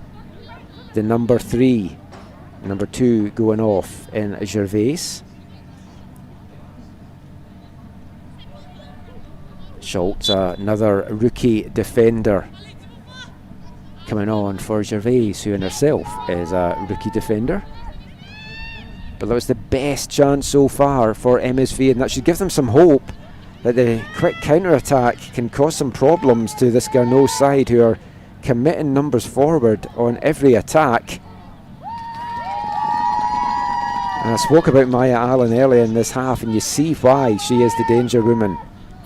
D: the number 3. Number 2 going off in Gervais. Schultz, another rookie defender, coming on for Gervais, who in herself is a rookie defender. But that was the best chance so far for MSV, and that should give them some hope that the quick counter-attack can cause some problems to this Garneau side, who are committing numbers forward on every attack. And I spoke about Maya Allen earlier in this half, and you see why she is the danger woman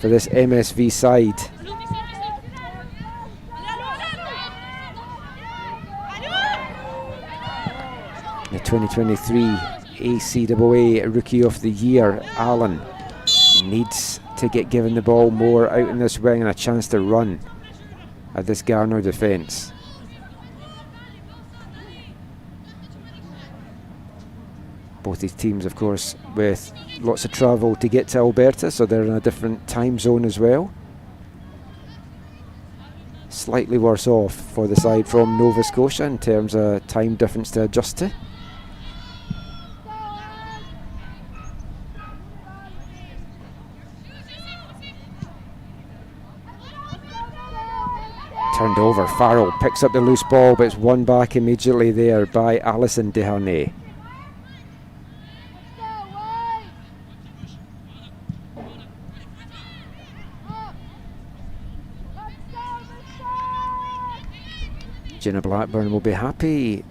D: for this MSV side. The 2023 ACAA Rookie of the Year, Allen, needs to get given the ball more out in this wing and a chance to run at this Garneau defence. Both these teams, of course, with lots of travel to get to Alberta, so they're in a different time zone as well. Slightly worse off for the side from Nova Scotia in terms of time difference to adjust to. Turned over, Farrell picks up the loose ball, but it's won back immediately there by Alison Dehernay. Jenna Blackburn will be happy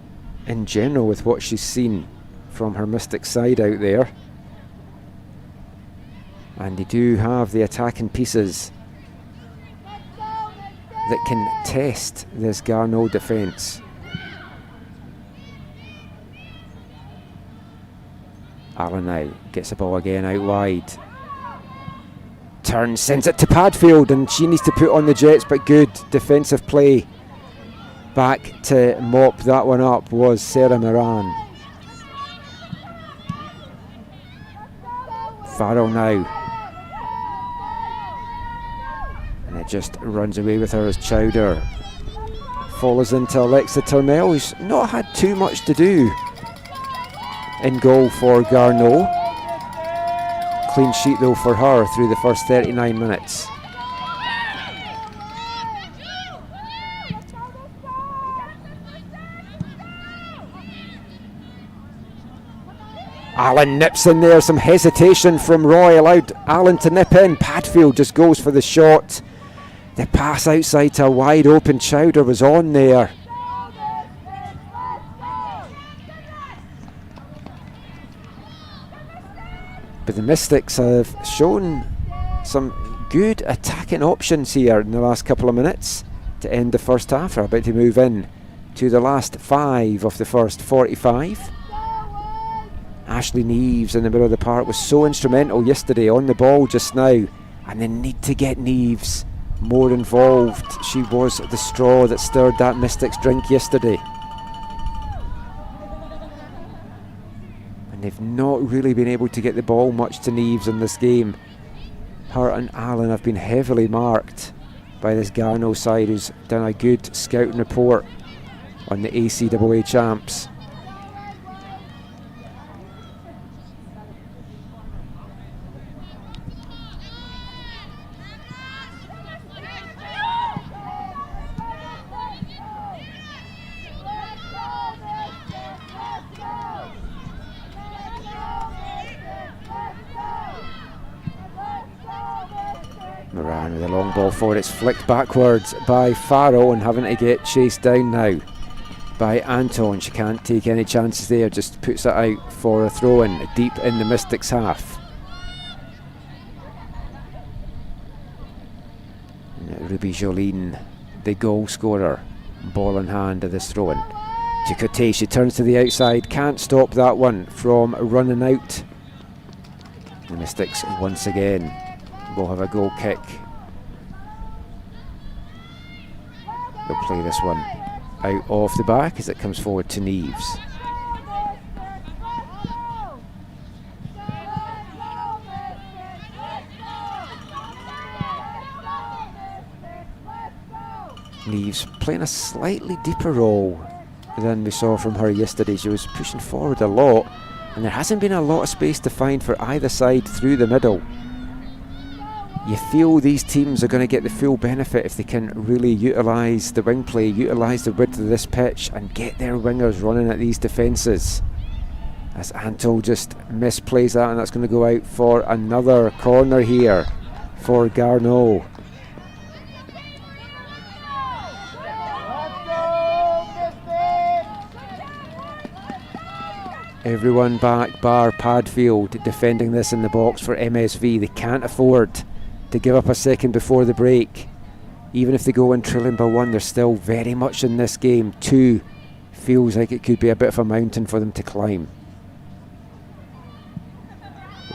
D: in general with what she's seen from her Mystic side out there. And they do have the attacking pieces that can test this Garneau defence. Allen now gets the ball again out wide. Turns, sends it to Padfield, and she needs to put on the Jets, but good defensive play. Back to mop that one up was Sarah Moran. Farrell now. And it just runs away with her as Chowder follows into Alexa Turmel, who's not had too much to do in goal for Garneau. Clean sheet though for her through the first 39 minutes. Allen nips in there, some hesitation from Roy allowed Allen to nip in. Padfield just goes for the shot. The pass outside to a wide open Chowder was on there. But the Mystics have shown some good attacking options here in the last couple of minutes to end the first half. They're about to move in to the last 5 of the first 45. Ashley Neves in the middle of the park was so instrumental yesterday on the ball just now, and they need to get Neves more involved. She was the straw that stirred that Mystics drink yesterday. And they've not really been able to get the ball much to Neves in this game. Her and Allen have been heavily marked by this Garneau side, who's done a good scouting report on the ACAA champs. Moran with a long ball forward, it's flicked backwards by Farrell and having to get chased down now by Anton. She can't take any chances there, just puts it out for a throw-in deep in the Mystics half. Ruby Jolene, the goal scorer, ball in hand of this throw-in. Ducote, she turns to the outside, can't stop that one from running out. The Mystics once again will have a goal kick. They'll play this one out off the back as it comes forward to Neves. Neves playing a slightly deeper role than we saw from her yesterday. She was pushing forward a lot, and there hasn't been a lot of space to find for either side through the middle. You feel these teams are going to get the full benefit if they can really utilise the wing play, utilise the width of this pitch and get their wingers running at these defences. As Anto just misplays that, and that's going to go out for another corner here for Garneau. Everyone back bar Padfield defending this in the box for MSV. They can't afford to give up a second before the break. Even if they go in trailing by 1, they're still very much in this game. 2 feels like it could be a bit of a mountain for them to climb.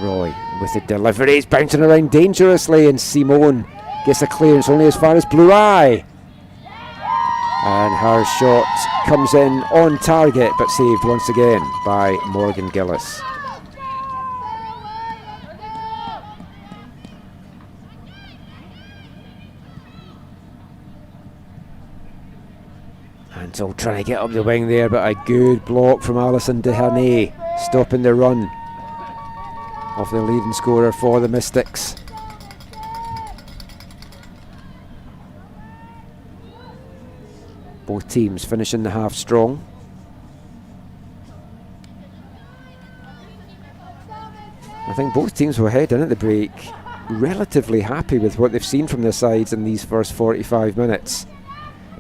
D: Roy with the delivery, he's bouncing around dangerously, and Simone gets a clearance only as far as Blue Eye. And her shot comes in on target, but saved once again by Morgan Gillis. Antle trying to get up the wing there, but a good block from Alison Deharnay, stopping the run of the leading scorer for the Mystics. Both teams finishing the half strong. I think both teams will head in at the break relatively happy with what they've seen from their sides in these first 45 minutes.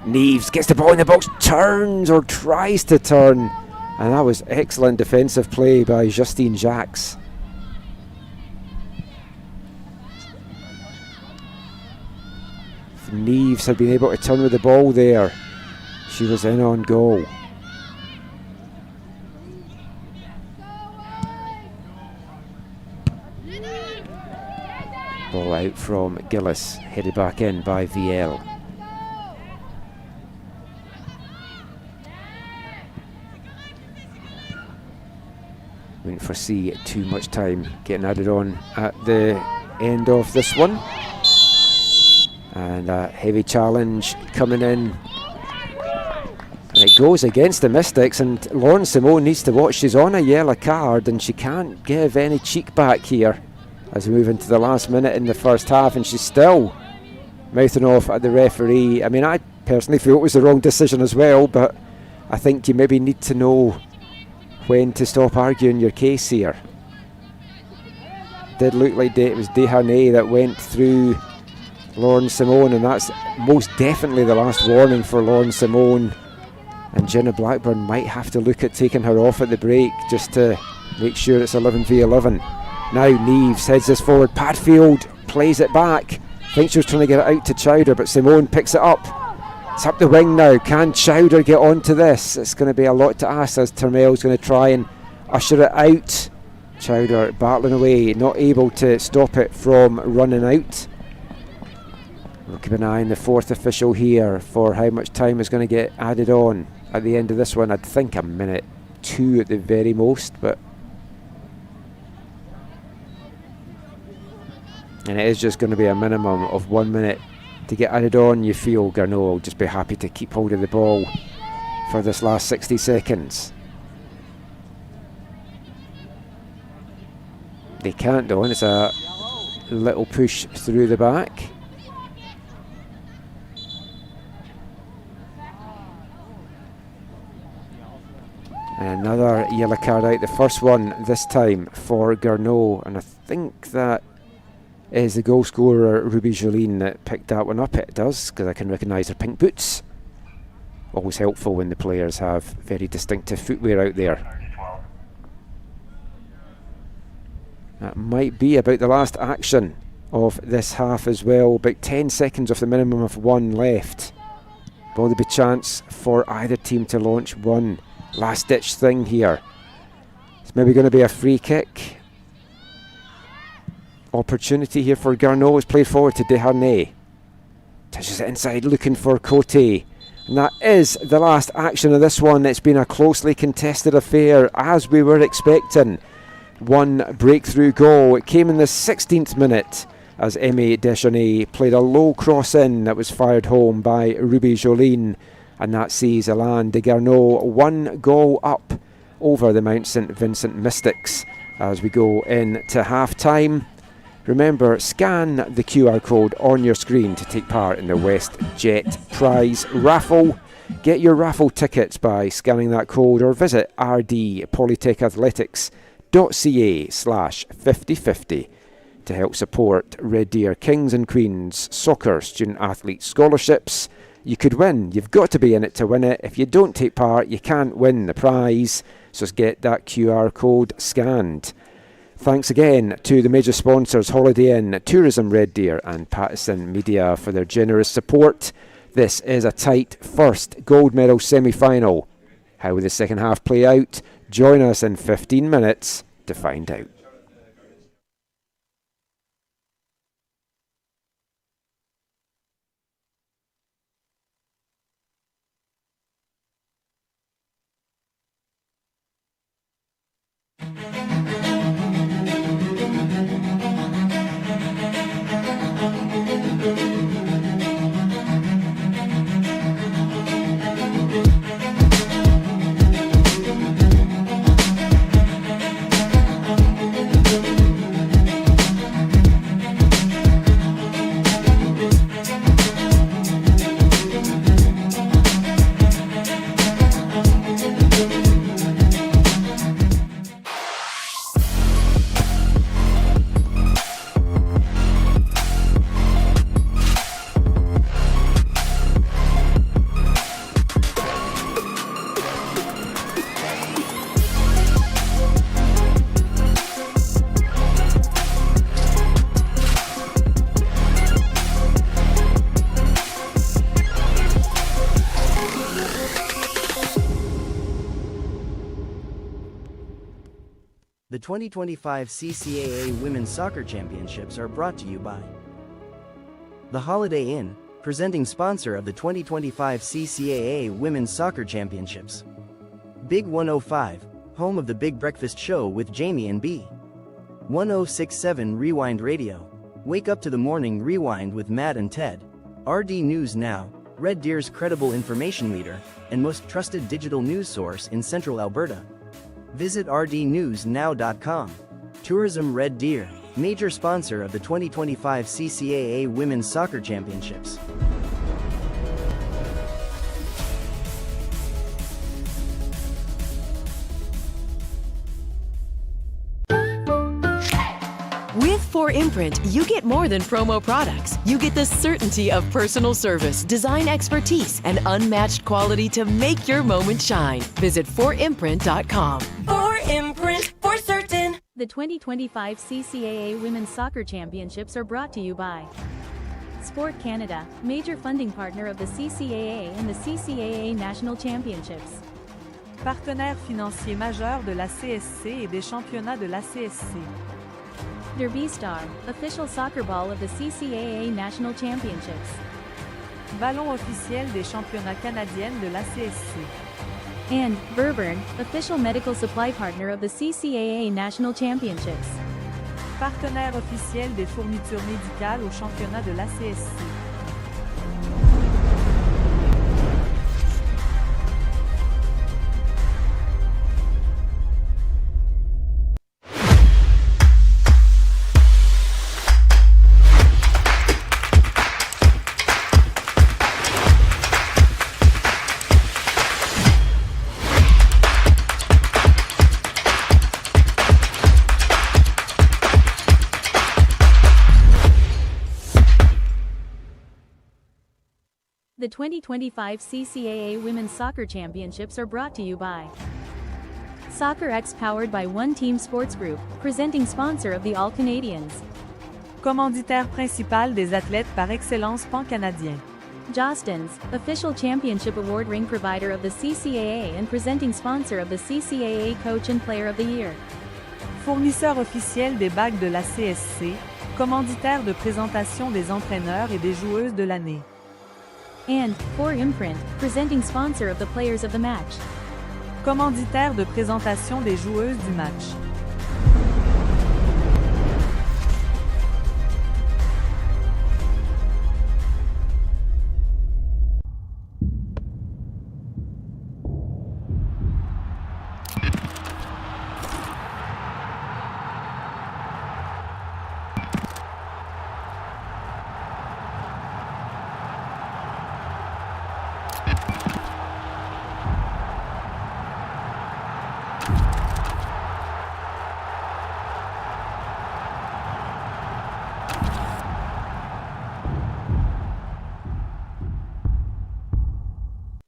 D: Neves gets the ball in the box, turns or tries to turn, and that was excellent defensive play by Justine Jacques. If Neves had been able to turn with the ball there, she was in on goal. Ball out from Gillis, headed back in by VL. Wouldn't foresee too much time getting added on at the end of this one. And a heavy challenge coming in. And it goes against the Mystics, and Lauren Simone needs to watch. She's on a yellow card and she can't give any cheek back here as we move into the last minute in the first half, and she's still mouthing off at the referee. I mean, I personally feel it was the wrong decision as well, but I think you maybe need to know when to stop arguing your case here. Did look like it was Desharnais that went through Lauren Simone, and that's most definitely the last warning for Lauren Simone. And Jenna Blackburn might have to look at taking her off at the break just to make sure it's 11v11. Now Neves heads this forward. Padfield plays it back. Thinks she was trying to get it out to Chowder, but Simone picks it up. It's up the wing now. Can Chowder get onto this? It's going to be a lot to ask as Termel's going to try and usher it out. Chowder battling away, not able to stop it from running out. We'll keep an eye on the fourth official here for how much time is going to get added on at the end of this one. I'd think a minute 2 at the very most, but and it is just going to be a minimum of 1 minute to get added on. You feel Garneau will just be happy to keep hold of the ball for this last 60 seconds. They can't though, and it's a little push through the back. And another yellow card out, the first one this time for Garneau, and I think that is the goal scorer Ruby Jolene that picked that one up. It does, because I can recognise her pink boots. Always helpful when the players have very distinctive footwear out there. That might be about the last action of this half as well. About 10 seconds of the minimum of 1 left. Will there be chance for either team to launch one last ditch thing here? It's maybe going to be a free kick opportunity here for Garneau. Is played forward to Desharnais. Touches it inside looking for Cote. And that is the last action of this one. It's been a closely contested affair as we were expecting. One breakthrough goal. It came in the 16th minute as Emmy Deschanais played a low cross in that was fired home by Ruby Jolene, and that sees Alain de Garneau 1 goal up over the Mount St Vincent Mystics as we go into half time. Remember, scan the QR code on your screen to take part in the WestJet prize raffle. Get your raffle tickets by scanning that code or visit rdpolytechathletics.ca/5050 to help support Red Deer Kings and Queens soccer student athlete scholarships. You could win. You've got to be in it to win it. If you don't take part, you can't win the prize. So get that QR code scanned. Thanks again to the major sponsors Holiday Inn, Tourism Red Deer and Pattison Media for their generous support. This is a tight first gold medal semi-final. How will the second half play out? Join us in 15 minutes to find out.
G: The 2025 CCAA Women's Soccer Championships are brought to you by the Holiday Inn, presenting sponsor of the 2025 CCAA Women's Soccer Championships. Big 105, home of the Big Breakfast Show with Jamie and B. 1067 Rewind Radio. Wake up to the morning rewind with Matt and Ted. RD News Now, Red Deer's credible information leader and most trusted digital news source in Central Alberta. Visit rdnewsnow.com. Tourism Red Deer, major sponsor of the 2025 CCAA Women's Soccer Championships.
A: With 4imprint, you get more than promo products. You get the certainty of personal service, design expertise, and unmatched quality to make your moment shine. Visit 4imprint.com.
B: For imprint, for certain.
H: The 2025 CCAA Women's Soccer Championships are brought to you by Sport Canada, major funding partner of the CCAA and the CCAA National Championships.
I: Partenaire financier majeur de la CSC et des championnats de la CSC.
H: Derby Star, official soccer ball of the CCAA National Championships.
I: Ballon officiel des championnats canadiennes de la CSC.
H: And Verburn, official medical supply partner of the CCAA National Championships.
I: Partenaire officiel des fournitures médicales aux championnats de la CSC.
H: The 2025 CCAA Women's Soccer Championships are brought to you by Soccer X, powered by One Team Sports Group, presenting sponsor of the All Canadians.
I: Commanditaire principal des athlètes par excellence pan-canadien.
H: Jostens, official championship award ring provider of the CCAA and presenting sponsor of the CCAA Coach and Player of the Year.
I: Fournisseur officiel des bagues de la CSC, commanditaire de présentation des entraîneurs et des joueuses de l'année.
H: And 4imprint, presenting sponsor of the Players of the Match.
I: Commanditaire de présentation des joueuses du match.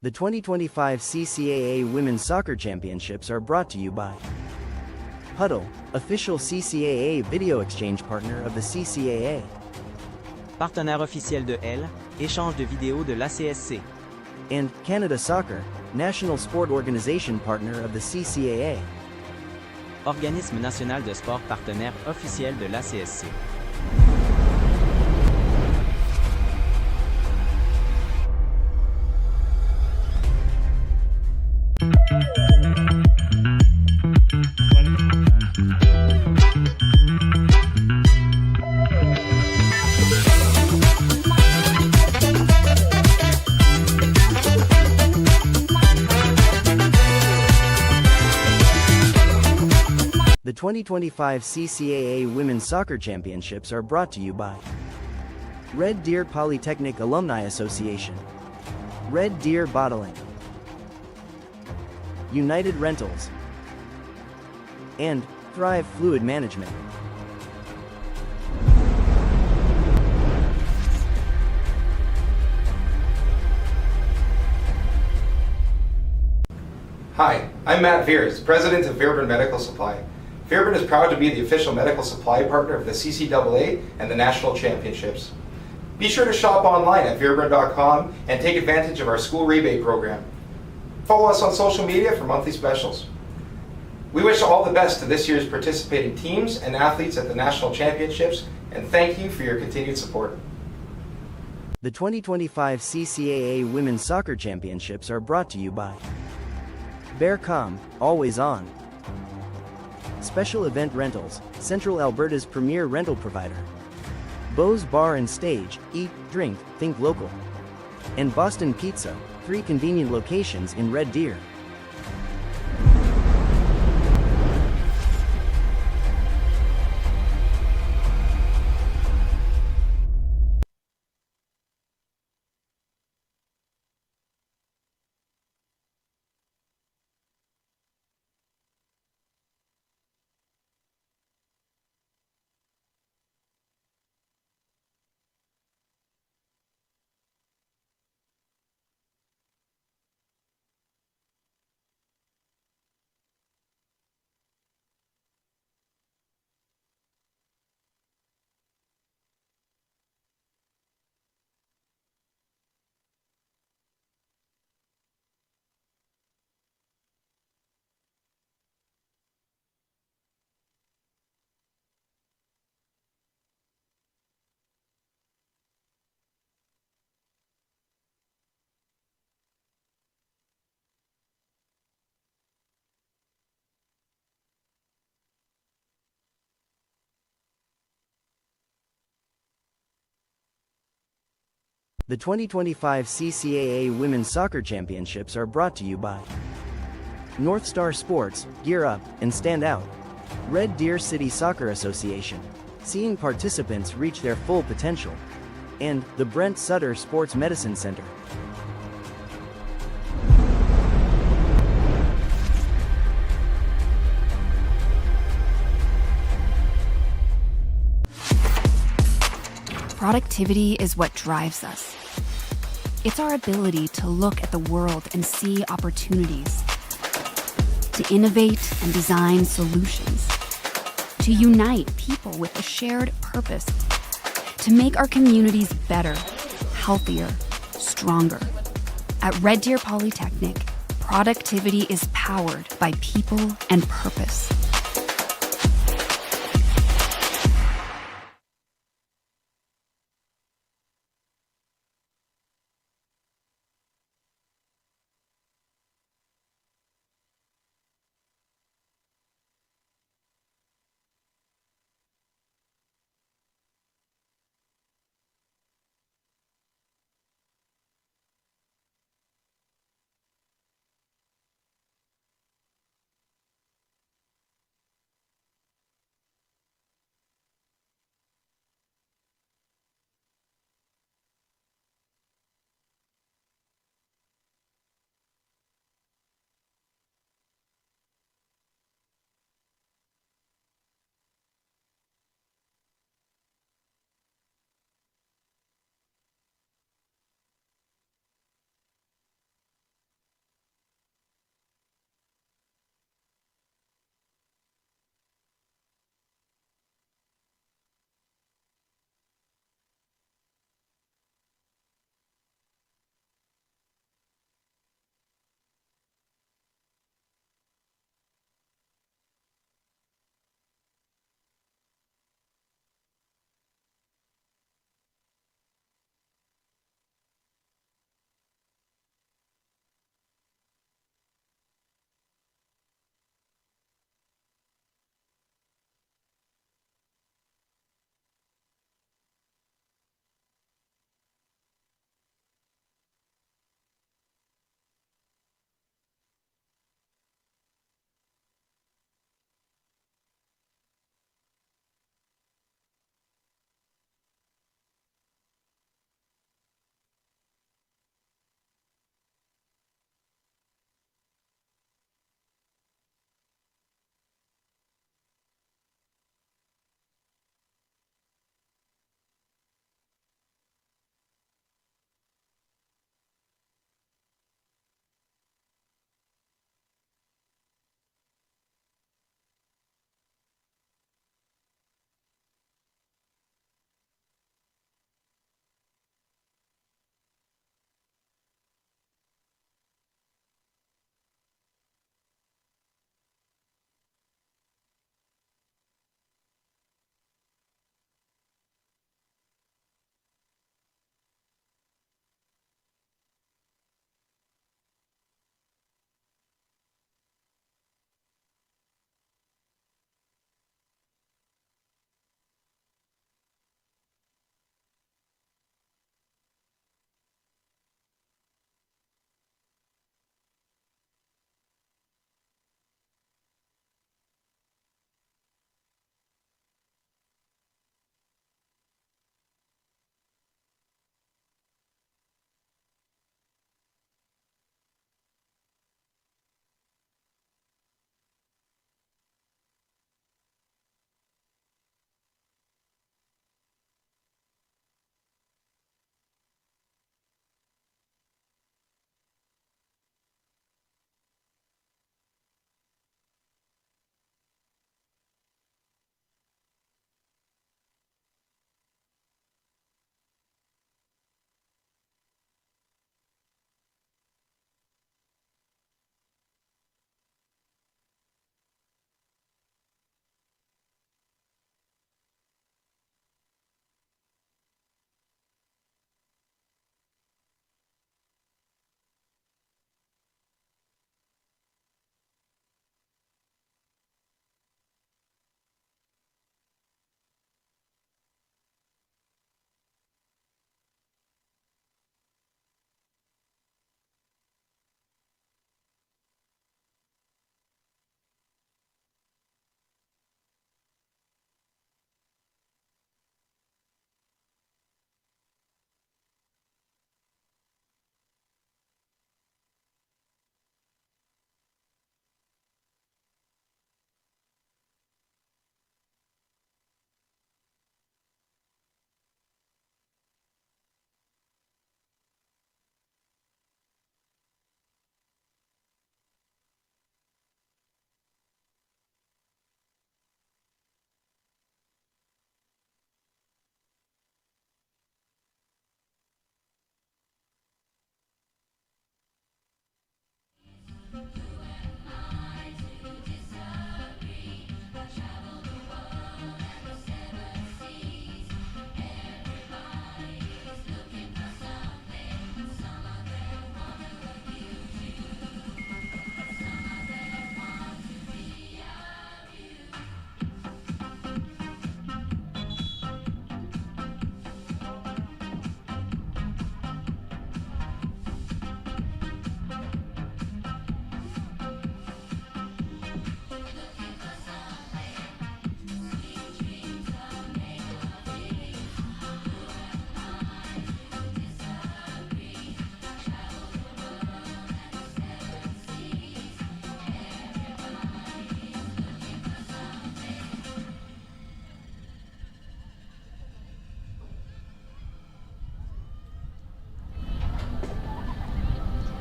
G: The 2025 CCAA Women's Soccer Championships are brought to you by Huddle, official CCAA video exchange partner of the CCAA.
J: Partenaire officiel de L, échange de vidéos de l'ACSC.
G: And Canada Soccer, national sport organization partner of the CCAA.
J: Organisme national de sport partenaire officiel de l'ACSC.
G: The 2025 CCAA Women's Soccer Championships are brought to you by Red Deer Polytechnic Alumni Association, Red Deer Bottling, United Rentals, and Thrive Fluid Management.
C: Hi, I'm Matt Veers, President of Verburn Medical Supply. Verburn is proud to be the official medical supply partner of the CCAA and the National Championships. Be sure to shop online at verburn.com and take advantage of our school rebate program. Follow us on social media for monthly specials. We wish all the best to this year's participating teams and athletes at the National Championships, and thank you for your continued support.
G: The 2025 CCAA Women's Soccer Championships are brought to you by Bearcom, always on. Special Event Rentals, Central Alberta's premier rental provider. Bo's Bar and Stage, eat, drink, think local. And Boston Pizza, 3 convenient locations in Red Deer. The 2025 CCAA Women's Soccer Championships are brought to you by North Star Sports, Gear Up, and Stand Out. Red Deer City Soccer Association, seeing participants reach their full potential. And the Brent Sutter Sports Medicine Center.
K: Productivity is what drives us. It's our ability to look at the world and see opportunities, to innovate and design solutions, to unite people with a shared purpose, to make our communities better, healthier, stronger. At Red Deer Polytechnic, productivity is powered by people and purpose.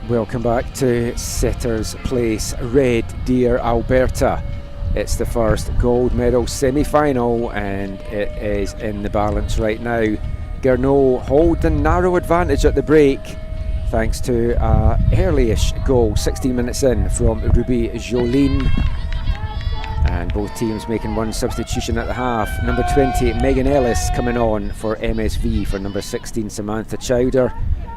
D: Welcome back to Setters Place, Red Deer, Alberta. It's the first gold medal semi-final and it is in the balance right now. Garneau hold the narrow advantage at the break thanks to an early-ish goal 16 minutes in from Ruby Jolene. And both teams making one substitution at the half. Number 20 Megan Ellis coming on for MSV for number 16 Samantha Chowder.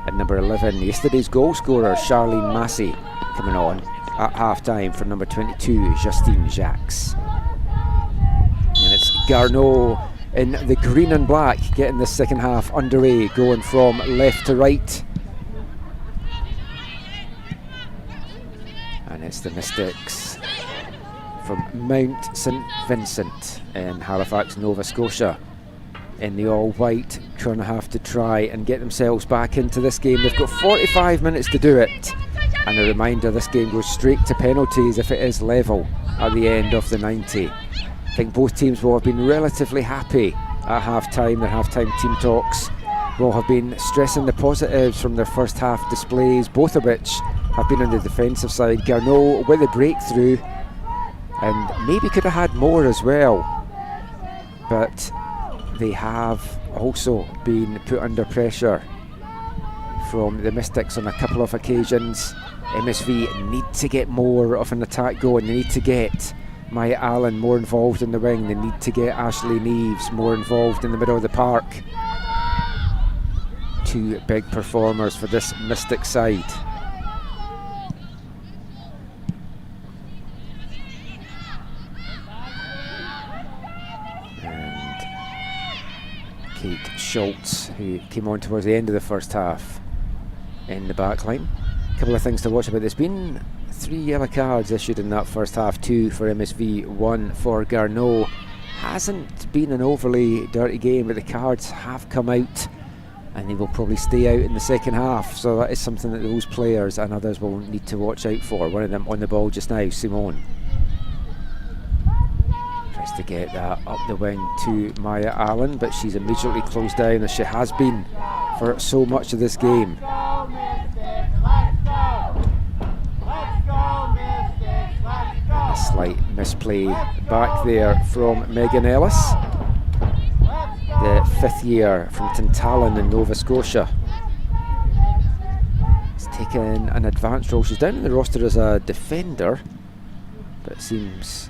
D: At number 11, yesterday's goal scorer Charlene Massey coming on at half-time for number 22 Justine Jacques. And it's Garneau in the green and black getting the second half underway, going from left to right. And it's the Mystics from Mount St Vincent in Halifax, Nova Scotia, in the all-white, going to have to try and get themselves back into this game. They've got 45 minutes to do it, and a reminder, this game goes straight to penalties if it is level at the end of the 90. I think both teams will have been relatively happy at half-time. Their half-time team talks will have been stressing the positives from their first half displays, both of which have been on the defensive side. Garneau with a breakthrough, and maybe could have had more as well, but they have also been put under pressure from the Mystics on a couple of occasions. MSV need to get more of an attack going. They need to get Maya Allen more involved in the wing. They need to get Ashley Neves more involved in the middle of the park. Two big performers for this Mystic side. Kate Schultz, who came on towards the end of the first half in the back line. A couple of things to watch about. There's been 3 yellow cards issued in that first half, 2 for MSV, 1 for Garneau. Hasn't been an overly dirty game, but the cards have come out and they will probably stay out in the second half, so that is something that those players and others will need to watch out for. One of them on the ball just now, Simone. Tries to get that up the wing to Maya Allen, but she's immediately closed down, as she has been for so much of this game. A slight misplay back there from Megan Ellis, the 5th year from Tantallon in Nova Scotia. It's taken an advanced role. She's down in the roster as a defender, but seems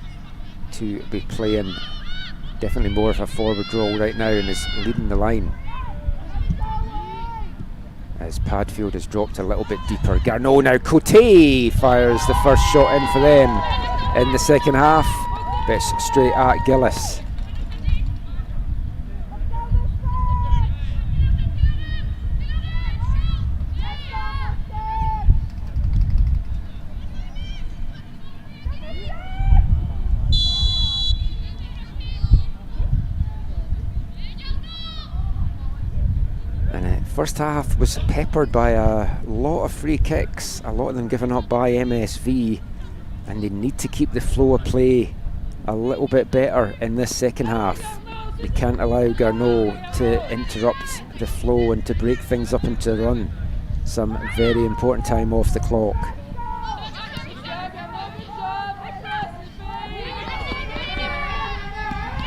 D: to be playing definitely more of a forward role right now and is leading the line. As Padfield has dropped a little bit deeper. Garneau now, Cote fires the first shot in for them in the second half, but it's straight at Gillis. First half was peppered by a lot of free kicks, a lot of them given up by MSV, and they need to keep the flow of play a little bit better in this second half. They can't allow Garneau to interrupt the flow and to break things up into a run. Some very important time off the clock.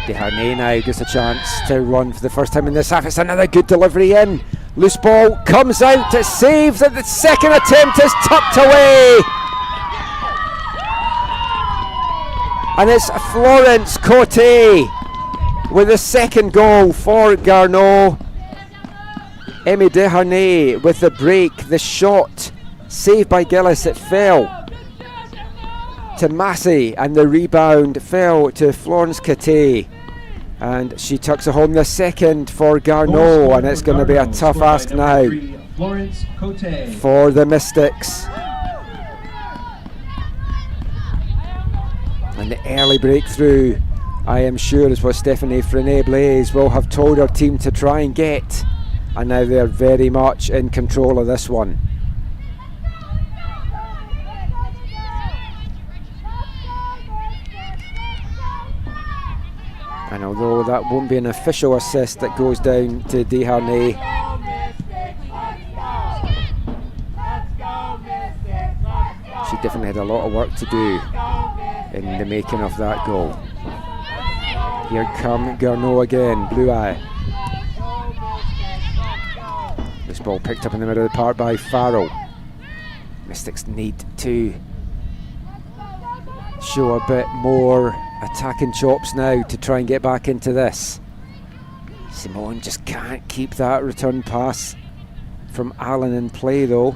D: Garneau now gets a chance to run for the first time in this half. It's another good delivery in. Loose ball comes out, it saves, and the second attempt is tucked away. And it's Florence Cote with the second goal for Garneau. Emmy Desharnais with the break, the shot saved by Gillis, it fell to Massey, and the rebound fell to Florence Cote. And she tucks it home, the second for Garneau, and it's going to be a tough ask now for the Mystics. And the early breakthrough, I am sure, is what Stephanie Frenet-Blaise will have told her team to try and get, and now they're very much in control of this one. And although that won't be an official assist that goes down to Desharnais, definitely had a lot of work to do in the making of that goal. Here come Garneau again, Blue Eye. This ball picked up in the middle of the park by Farrell. Mystics need to show a bit more attacking chops now to try and get back into this. Simone just can't keep that return pass from Allen in play though.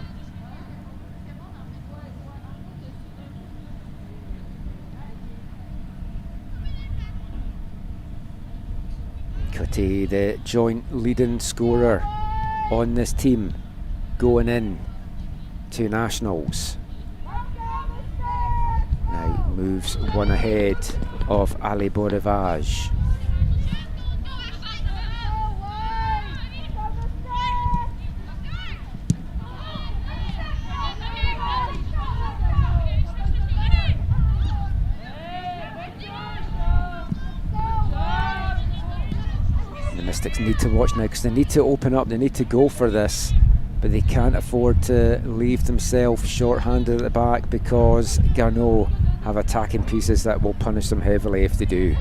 D: Cutty, the joint leading scorer on this team, going in to nationals. Now moves one ahead of Ali Borivage. Mystics need to watch now because they need to open up, they need to go for this, but they can't afford to leave themselves short-handed at the back because Garneau have attacking pieces that will punish them heavily if they do.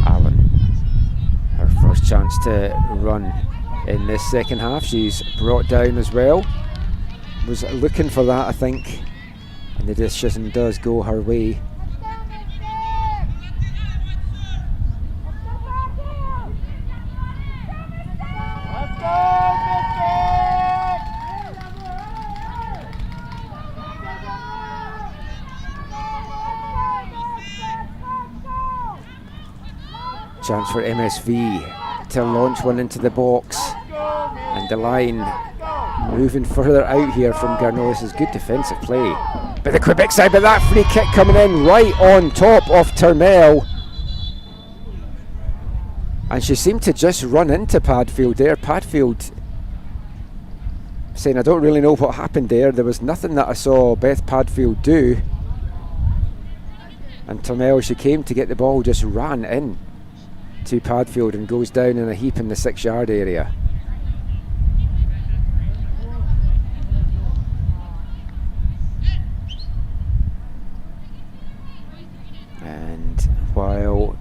D: Allen, her first chance to run in this second half. She's brought down as well. Was looking for that, I think, and the decision does go her way. Chance for MSV to launch one into the box. And the line moving further out here from Garneau. This is good defensive play. But the Quebec side, but that free kick coming in right on top of Turmel. And she seemed to just run into Padfield there. Padfield saying, I don't really know what happened there. There was nothing that I saw Beth Padfield do. And Turmel, she came to get the ball, just ran in to Padfield and goes down in a heap in the 6-yard area. And while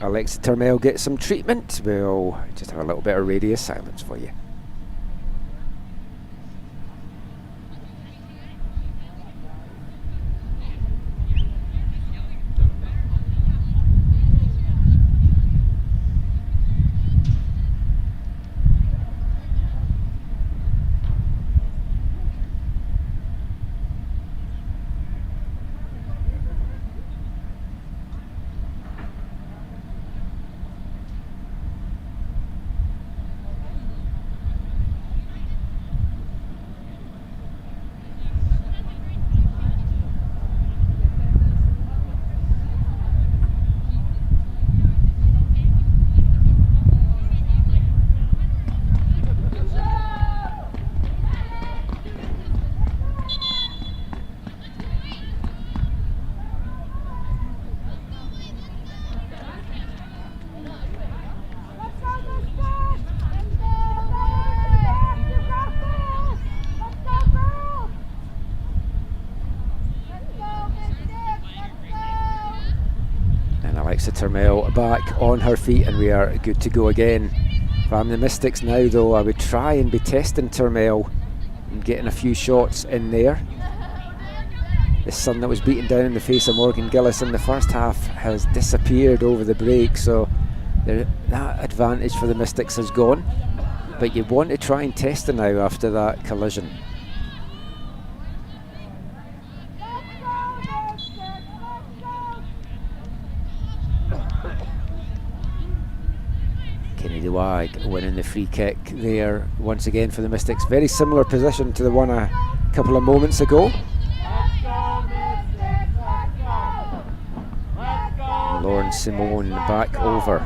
D: Alexa Turmel gets some treatment, we'll just have a little bit of radio silence for you. Turmel back on her feet and we are good to go again. If I'm the Mystics now though, I would try and be testing Turmel and getting a few shots in there. The sun that was beating down in the face of Morgan Gillis in the first half has disappeared over the break, so that advantage for the Mystics has gone. But you want to try and test her now after that collision. Wag winning the free kick there once again for the Mystics. Very similar position to the one a couple of moments ago. Lauren Simone back over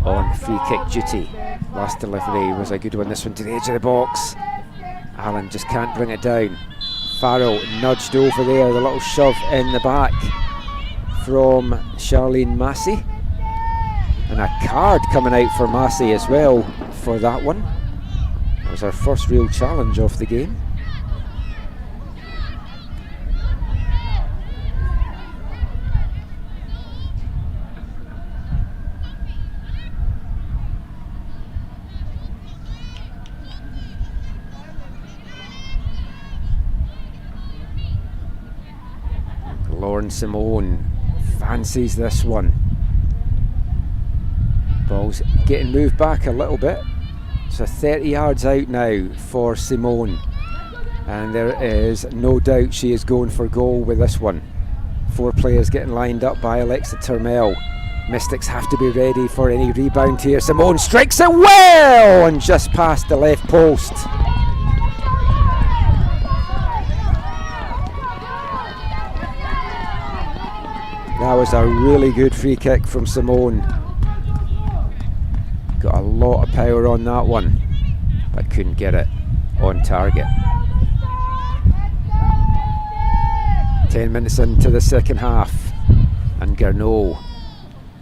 D: on free kick duty. Last delivery was a good one. This one to the edge of the box. Allen just can't bring it down. Farrell nudged over there, the little shove in the back from Charlene Massey. And a card coming out for Massey as well for that one. That was her first real challenge of the game. Lauren Simone fancies this one. Ball's getting moved back a little bit. So 30 yards out now for Simone. And there is no doubt she is going for goal with this one. 4 players getting lined up by Alexa Turmel. Mystics have to be ready for any rebound here. Simone strikes it well and just past the left post. That was a really good free kick from Simone. Got a lot of power on that one, but couldn't get it on target. 10 minutes into the second half, and Garneau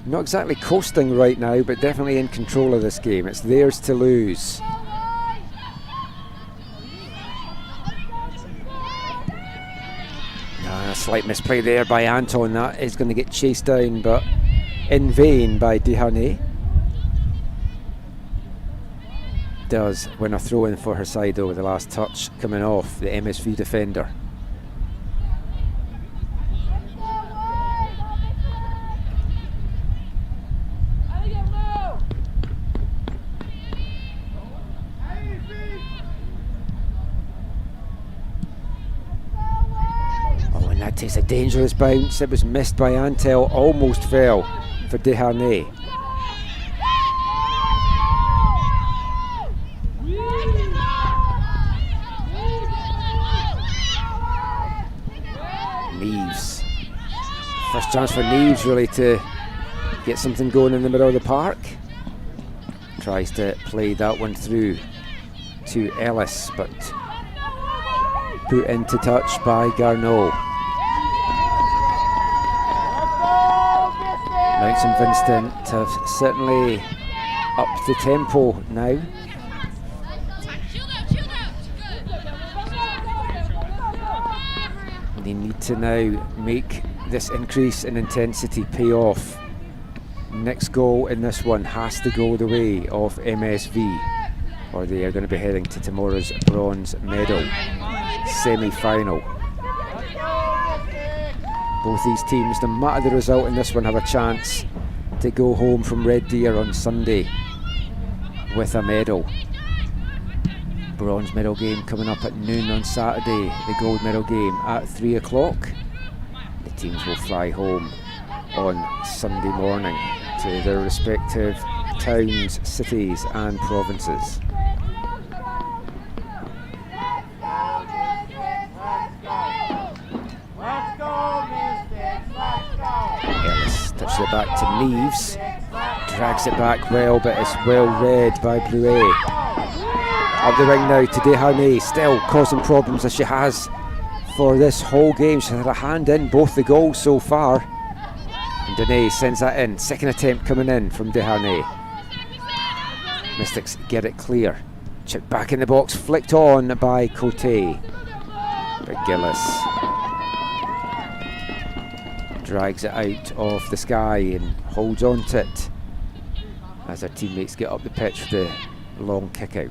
D: not exactly coasting right now, but definitely in control of this game. It's theirs to lose. A slight misplay there by Anton. That is going to get chased down, but in vain by Desharnais. Does win a throw in for her side though, with the last touch coming off the MSV defender. Takes a dangerous bounce. It was missed by Antel, almost fell for Desharnais. Neves. First chance for Neves really to get something going in the middle of the park. Tries to play that one through to Ellis, but put into touch by Garneau. Mount St Vincent have certainly upped the tempo now. They need to now make this increase in intensity pay off. Next goal in this one has to go the way of MSV, or they are going to be heading to tomorrow's bronze medal semi-final. Both these teams, no matter the result in this one, have a chance to go home from Red Deer on Sunday with a medal. Bronze medal game coming up at noon on Saturday, the gold medal game at 3 o'clock. The teams will fly home on Sunday morning to their respective towns, cities and provinces. Touches it back to Neves, drags it back well, but it's well read by Bluet. Up the ring now to Desharnais, still causing problems as she has for this whole game. She's had a hand in both the goals so far. And Dene sends that in, second attempt coming in from Desharnais. Mystics get it clear. Chip back in the box, flicked on by Cote. But Gillis drags it out of the sky and holds on to it as her teammates get up the pitch for the long kick out.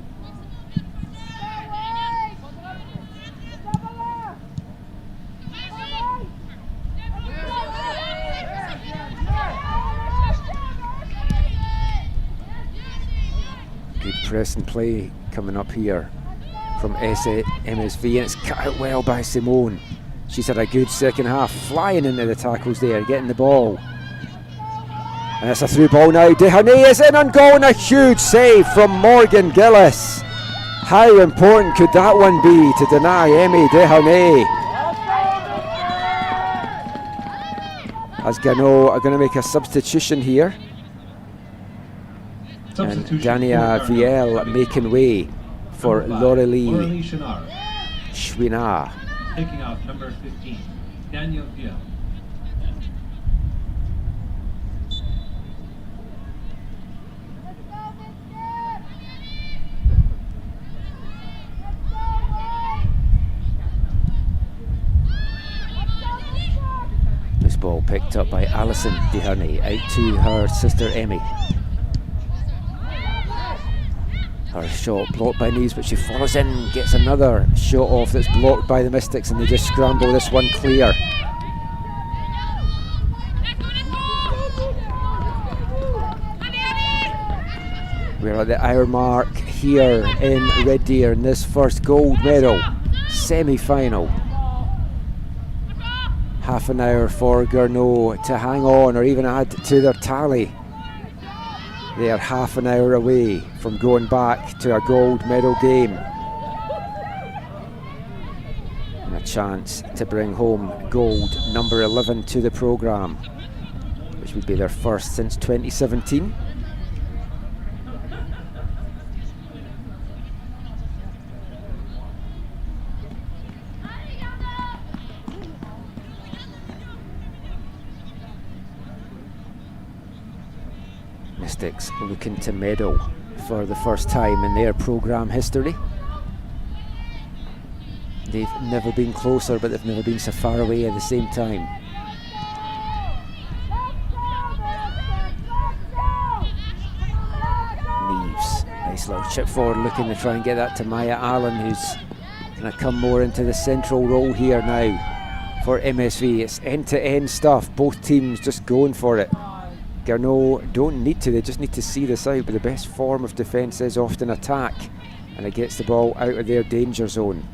D: Good press and play coming up here from MSV, and it's cut out well by Simone. She's had a good second half, flying into the tackles there, getting the ball. And it's a through ball now. Desharnais is in on goal, and a huge save from Morgan Gillis. How important could that one be to deny Emmy Desharnais? As Garneau are going to make a substitution here. And Dania Viel making way for Laurelie Chouinard.
E: Taking out number 15, Daniel Viel.
D: picked up by Alison Deherney, out to her sister Emmy. Her shot blocked by Neves, but she follows in, gets another shot off that's blocked by the Mystics, and they just scramble this one clear. We're at the hour mark here in Red Deer in this first gold medal semi-final. Half an hour for Garneau to hang on or even add to their tally. They are half an hour away from going back to a gold medal game. And a chance to bring home gold number 11 to the programme, which would be their first since 2017. Mystics looking to medal for the first time in their programme history. They've never been closer, but they've never been so far away at the same time. Neves, nice little chip forward, looking to try and get that to Maya Allen, who's going to come more into the central role here now for MSV. It's end-to-end stuff, both teams just going for it. Garneau don't need to, they just need to see this out, but the best form of defence is often attack, and it gets the ball out of their danger zone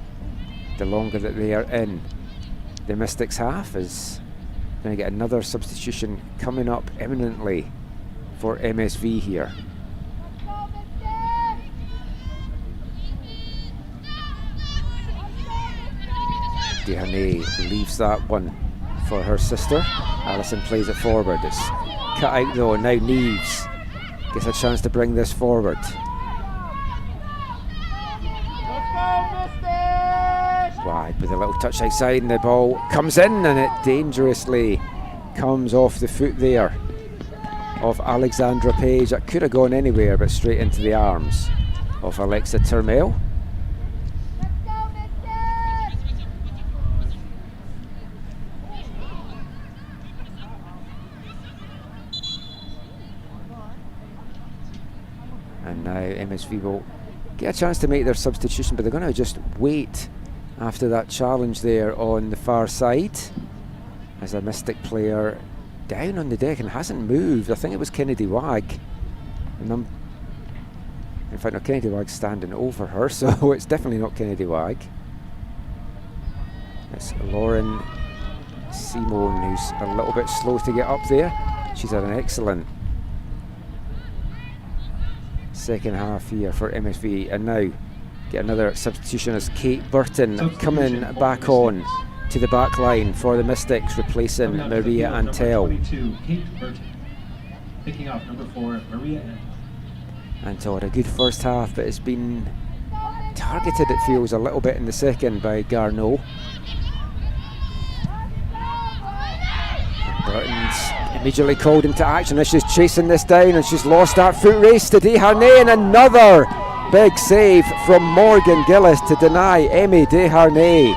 D: the longer that they are in. The Mystics half is going to get another substitution coming up imminently for MSV here. Deherney leaves that one for her sister. Alison plays it forward. It's cut out though, and now Neves gets a chance to bring this forward. Wide with a little touch outside, and the ball comes in, and it dangerously comes off the foot there of Alexandra Page. That could have gone anywhere, but straight into the arms of Alexa Turmel. And now MSV will get a chance to make their substitution, but they're going to just wait after that challenge there on the far side, as a Mystic player down on the deck and hasn't moved. I think it was Kennedy Wag. In fact, no, Kennedy Wag's standing over her, so it's definitely not Kennedy Wag. It's Lauren Simone, who's a little bit slow to get up there. She's had an excellent second half here for MSV, and now get another substitution as Kate Burton coming back on to the back line for the Mystics, replacing Maria Antel.
E: Kate Burton. Picking up number 4, Maria
D: Antel had a good first half, but it's been targeted, it feels, a little bit in the second by Garneau. Burton's immediately called into action as she's chasing this down, and she's lost that foot race to Deherney, and another big save from Morgan Gillis to deny Emmy Deherney.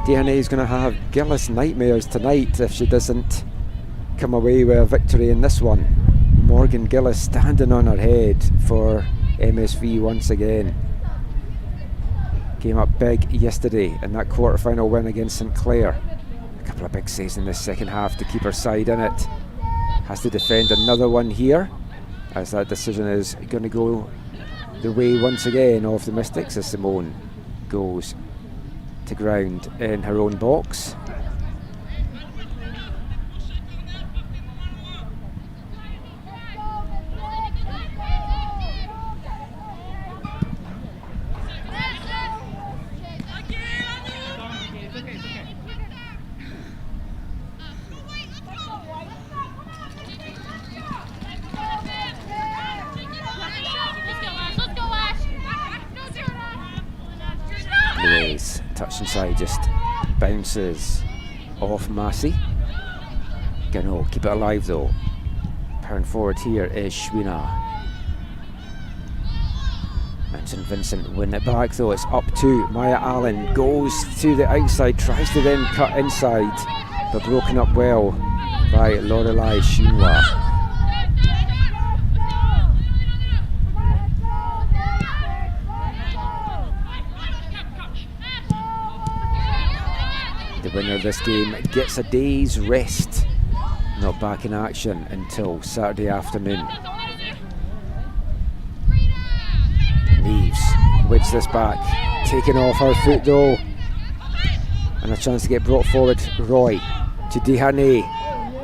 D: Deherney is going to have Gillis nightmares tonight if she doesn't come away with a victory in this one. Morgan Gillis standing on her head for MSV once again. Came up big yesterday in that quarter-final win against St Clair. A couple of big saves in this second half to keep her side in it. Has to defend another one here, as that decision is going to go the way once again of the Mystics, as Simone goes to ground in her own box. Touch inside, just bounces off Massey. Garneau keep it alive though. Powering forward here is Schwina. St Vincent win it back though. It's up to Maya Allen, goes to the outside, tries to then cut inside, but broken up well by Lorelei Shinwa. The winner of this game gets a day's rest, not back in action until Saturday afternoon. Neves wins this back, taken off her foot though, and a chance to get brought forward. Roy to Deharnay,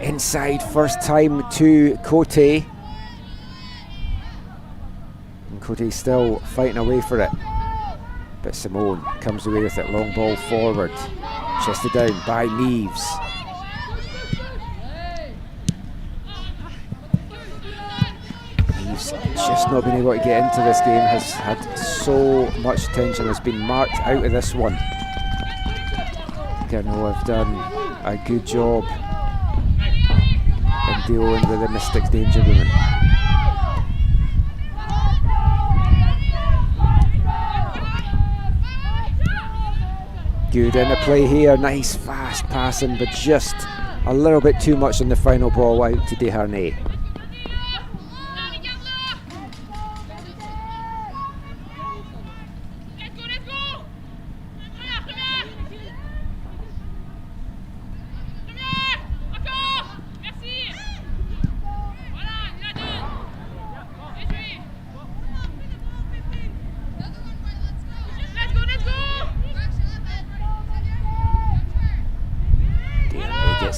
D: inside, first time to Cote, and Cote still fighting away for it, but Simone comes away with it. Long ball forward, chested down by Neves. Just not been able to get into this game, has had so much attention, has been marked out of this one. Garneau have done a good job in dealing with the Mystics danger women. Good in the play here, nice fast passing, but just a little bit too much on the final ball out to Deharnay.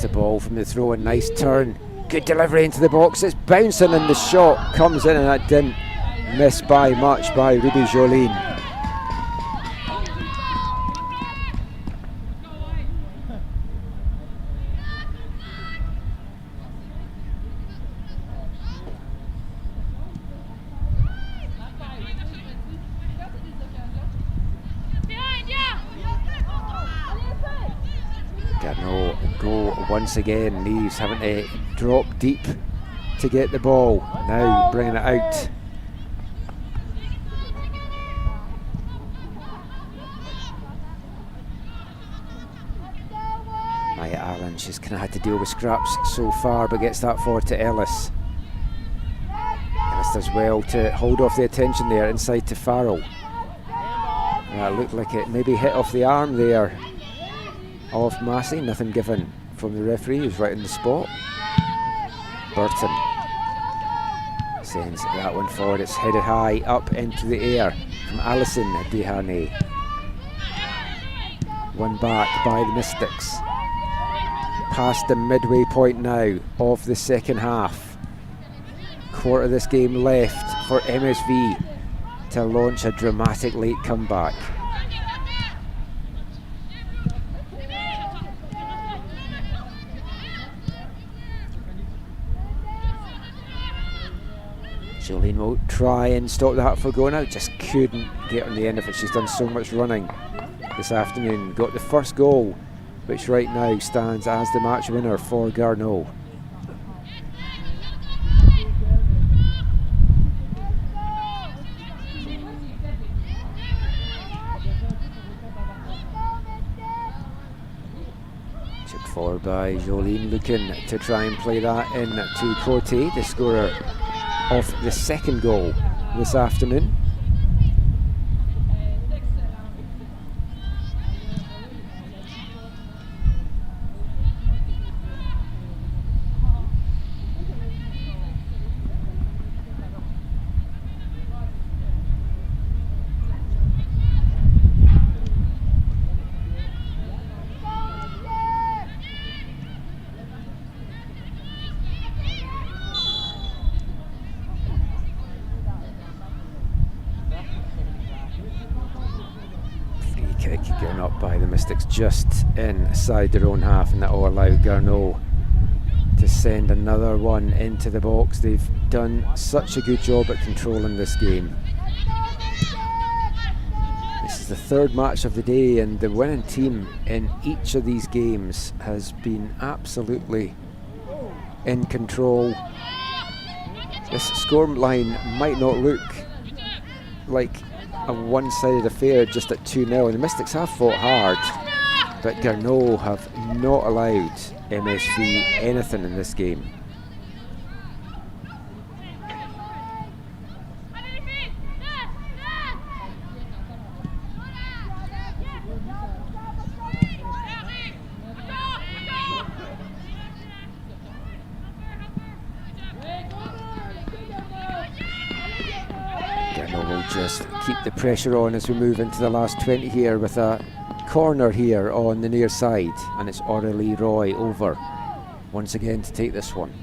D: The ball from the throw, a nice turn, good delivery into the box, it's bouncing and the shot comes in, and that didn't miss by much by Ruby Jolene. Garneau go once again. Neves having to drop deep to get the ball. Now bringing it out. Maya Allen, she's kind of had to deal with scraps so far, but gets that forward to Ellis. Ellis does well to hold off the attention there inside to Farrell. That looked like it maybe hit off the arm there of Massey. Nothing given from the referee, who's right on the spot. Burton sends that one forward. It's headed high up into the air from Alison Deharnay. One back by the Mystics. Past the midway point now of the second half. Quarter of this game left for MSV to launch a dramatic late comeback. Jolene will try and stop that for going out, just couldn't get on the end of it. She's done so much running this afternoon. Got the first goal, which right now stands as the match winner for Garneau. Took forward by Jolene, looking to try and play that in to Cote, the scorer of the second goal this afternoon. Given up by the Mystics just inside their own half, and that will allow Garneau to send another one into the box. They've done such a good job at controlling this game. This is the third match of the day, and the winning team in each of these games has been absolutely in control. This scoreline might not look like a one-sided affair just at 2-0, and the Mystics have fought hard, but Garneau have not allowed MSV anything in this game. We'll just keep the pressure on as we move into the last 20 here, with a corner here on the near side, and it's Aurelie Roy over once again to take this one.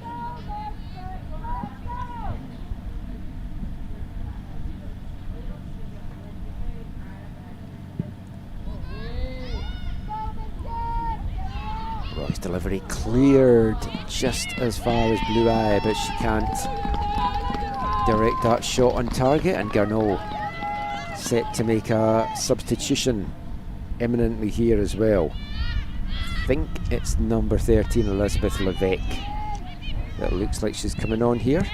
D: Roy's delivery cleared just as far as Blue Eye, but she can't direct that shot on target, and Garneau set to make a substitution imminently here as well. I think it's number 13, Elizabeth Levesque, that looks like she's coming on here.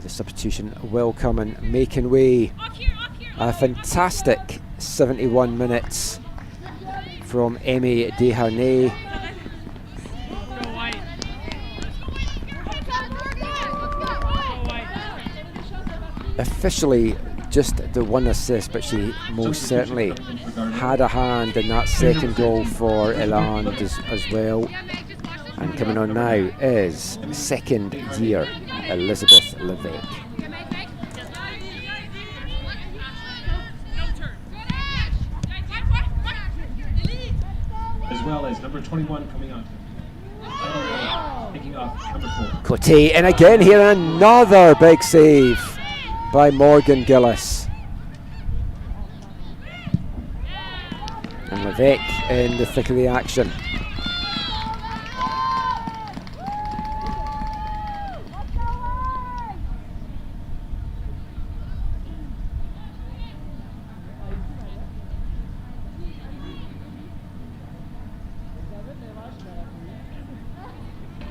D: The substitution will come and making way. A fantastic 71 minutes from Emmy Desharnais. Officially just the one assist, but she most certainly had a hand in that second goal for Elan as well. And coming on now is second year Elizabeth Levesque.
E: As well as number 21 coming on. Picking up number 4.
D: Cote, and again here another big save by Morgan Gillis. And Levesque in the thick of the action.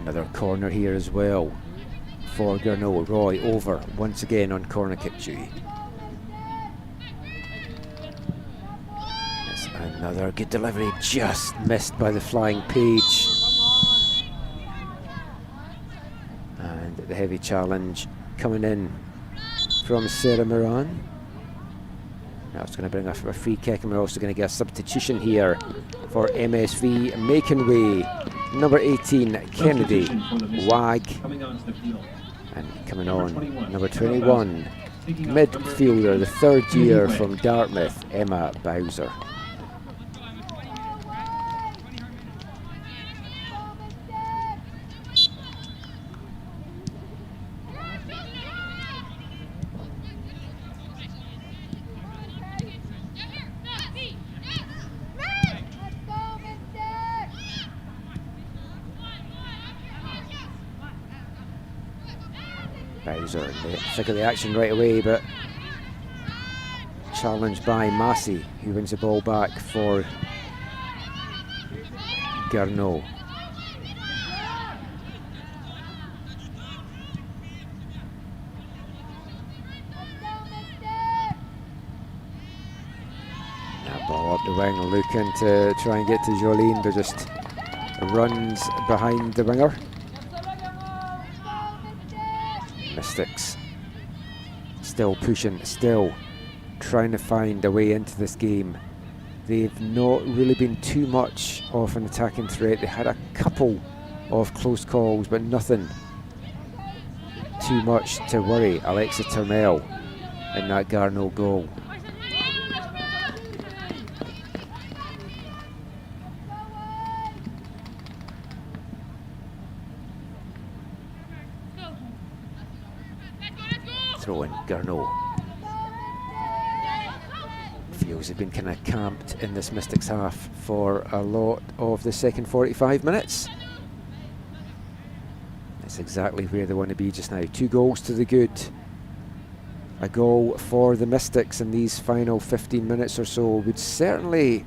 D: Another corner here as well for Garneau. Roy over once again on corner kick duty. It's another good delivery, just missed by the flying Page. And the heavy challenge coming in from Sarah Moran. Now it's going to bring a free kick, and we're also going to get a substitution here for MSV, making way. Number 18, Kennedy Wag, and coming on, number 21, midfielder, the third year from Dartmouth, Emma Bowser. Bowser in the thick of the action right away, but challenged by Massey, who wins the ball back for Garneau. Now ball up the wing, looking to try and get to Jolene, but just runs behind the winger. Mystics still pushing, still trying to find a way into this game. They've not really been too much of an attacking threat. They had a couple of close calls, but nothing too much to worry Alexa Turmel in that Garneau goal. Throw in Garneau. Feels they've been kind of camped in this Mystics half for a lot of the second 45 minutes. That's exactly where they want to be just now. 2 goals to the good A goal for the Mystics in these final 15 minutes or so would certainly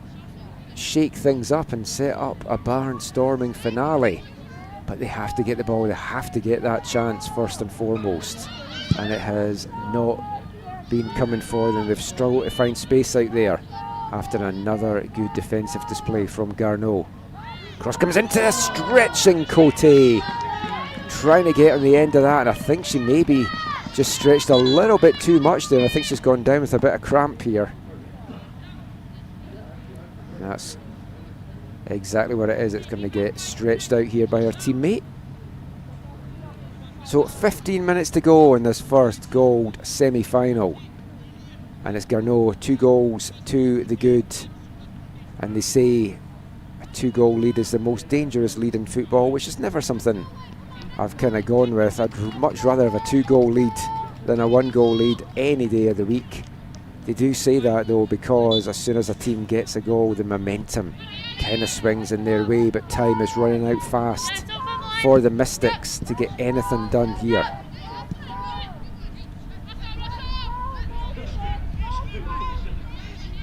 D: shake things up and set up a barnstorming finale. But they have to get the ball, they have to get that chance first and foremost. And it has not been coming for them. They've struggled to find space out there after another good defensive display from Garneau. Cross comes into a stretching Cote, trying to get on the end of that, and I think she maybe just stretched a little bit too much there. I think she's gone down with a bit of cramp here. And that's exactly what it is. It's going to get stretched out here by her teammate. So 15 minutes to go in this first gold semi-final. And it's Garneau, 2 goals to the good. And they say a 2-goal lead is the most dangerous lead in football, which is never something I've kind of gone with. I'd much rather have a 2-goal lead than a 1-goal lead any day of the week. They do say that though, because as soon as a team gets a goal, the momentum kind of swings in their way, but time is running out fast for the Mystics to get anything done here.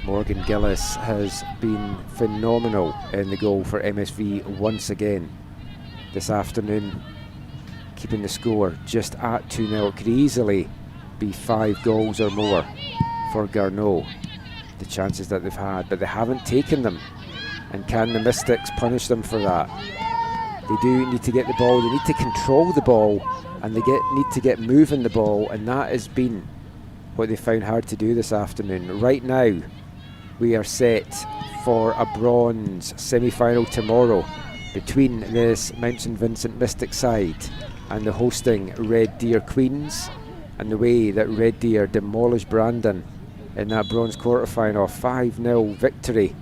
D: Morgan Gillis has been phenomenal in the goal for MSV once again this afternoon, keeping the score just at 2-0. It could easily be 5 goals or more for Garneau, the chances that they've had, but they haven't taken them. And can the Mystics punish them for that? They do need to get the ball, they need to control the ball, and they need to get moving the ball, and that has been what they found hard to do this afternoon. Right now, we are set for a bronze semi-final tomorrow between this Mount St Vincent Mystic side and the hosting Red Deer Queens. And the way that Red Deer demolished Brandon in that bronze quarter-final, 5-0 victory,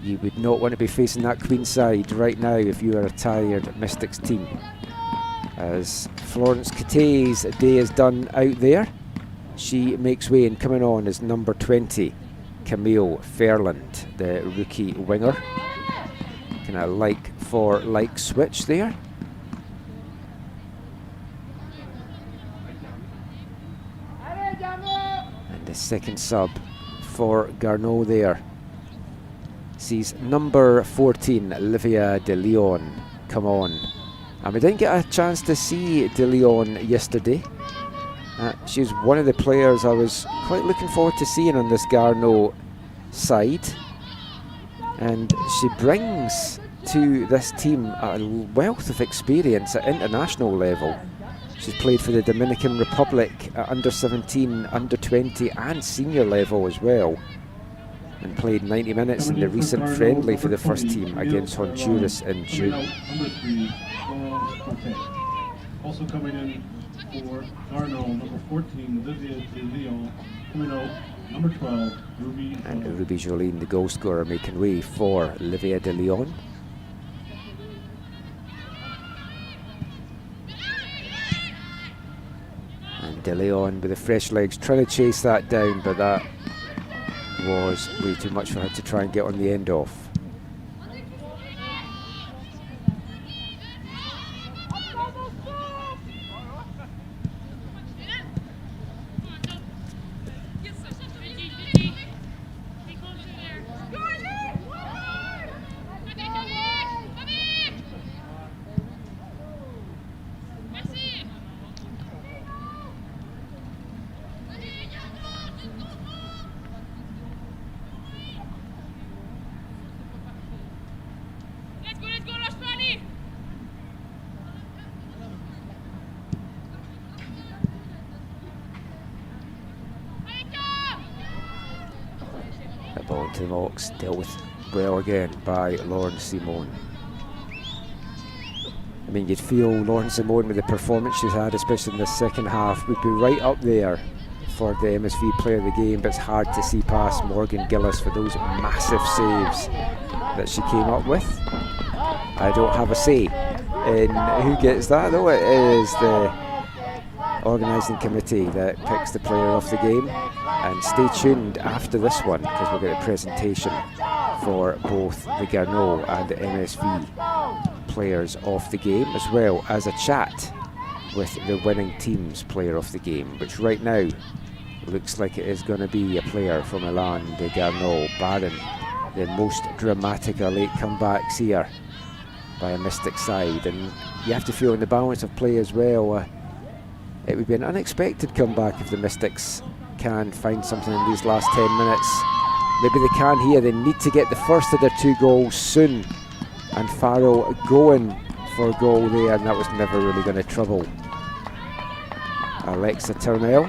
D: you would not want to be facing that Queen side right now if you are a tired Mystics team. As Florence Cote's day is done out there, she makes way, and coming on is number 20, Camille Fairland, the rookie winger. Kind of like for like switch there. And the second sub for Garneau there sees number 14, Olivia De Leon, come on. And we didn't get a chance to see De Leon yesterday. She's one of the players I was quite looking forward to seeing on this Garneau side. And she brings to this team a wealth of experience at international level. She's played for the Dominican Republic at under 17, under 20 and senior level as well, and played 90 minutes in the recent friendly for the first team against Honduras in June.
L: Also coming in for Garneau, number 14, Olivia De Leon. Coming out, number 12, Ruby.
D: And Ruby Jolene, the goal scorer, making way for Olivia De Leon. And De Leon with the fresh legs trying to chase that down, but that was way too much for her to try and get on the end of. The ball into the box, dealt with well again by Lauren Simone. I mean, you'd feel Lauren Simone, with the performance she's had, especially in the second half, would be right up there for the MSV player of the game, but it's hard to see past Morgan Gillis for those massive saves that she came up with. I don't have a say in who gets that, though. It is the organising committee that picks the player of the game. And stay tuned after this one, because we'll get a presentation for both the Garneau and the MSV players of the game, as well as a chat with the winning team's player of the game, which right now looks like it is going to be a player from Milan de Garneau, barring the most dramatic of late comebacks here by a Mystic side. And you have to feel in the balance of play as well, it would be an unexpected comeback if the Mystics can find something in these last 10 minutes. Maybe they can here. They need to get the first of their 2 goals soon, and Farrell going for a goal there, and that was never really going to trouble Alexa Turnell.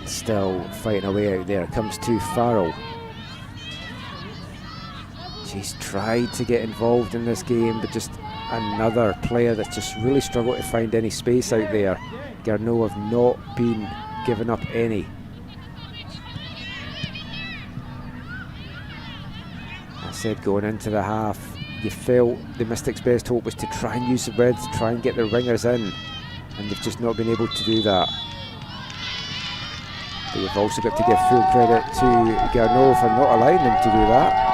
D: Still fighting away out there. Comes to Farrell. She's tried to get involved in this game, but just another player that's just really struggled to find any space out there. Garneau have not been giving up any. I said going into the half, you felt the Mystics' best hope was to try and use the width, try and get their wingers in, and they've just not been able to do that. But you've also got to give full credit to Garneau for not allowing them to do that.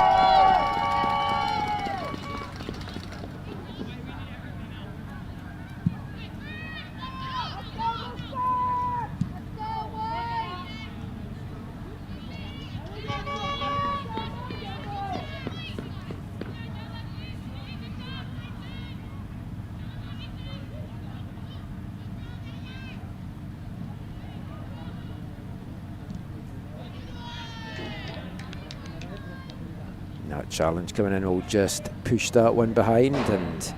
D: That challenge coming in will just push that one behind, and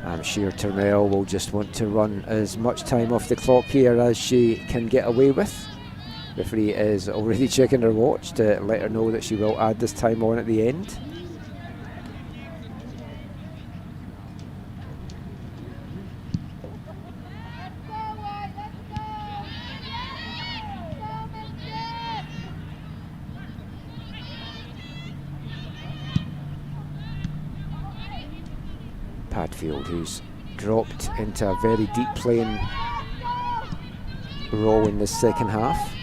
D: I'm sure Turnell will just want to run as much time off the clock here as she can get away with. The referee is already checking her watch to let her know that she will add this time on at the end. Padfield, who's dropped into a very deep playing role in this second half.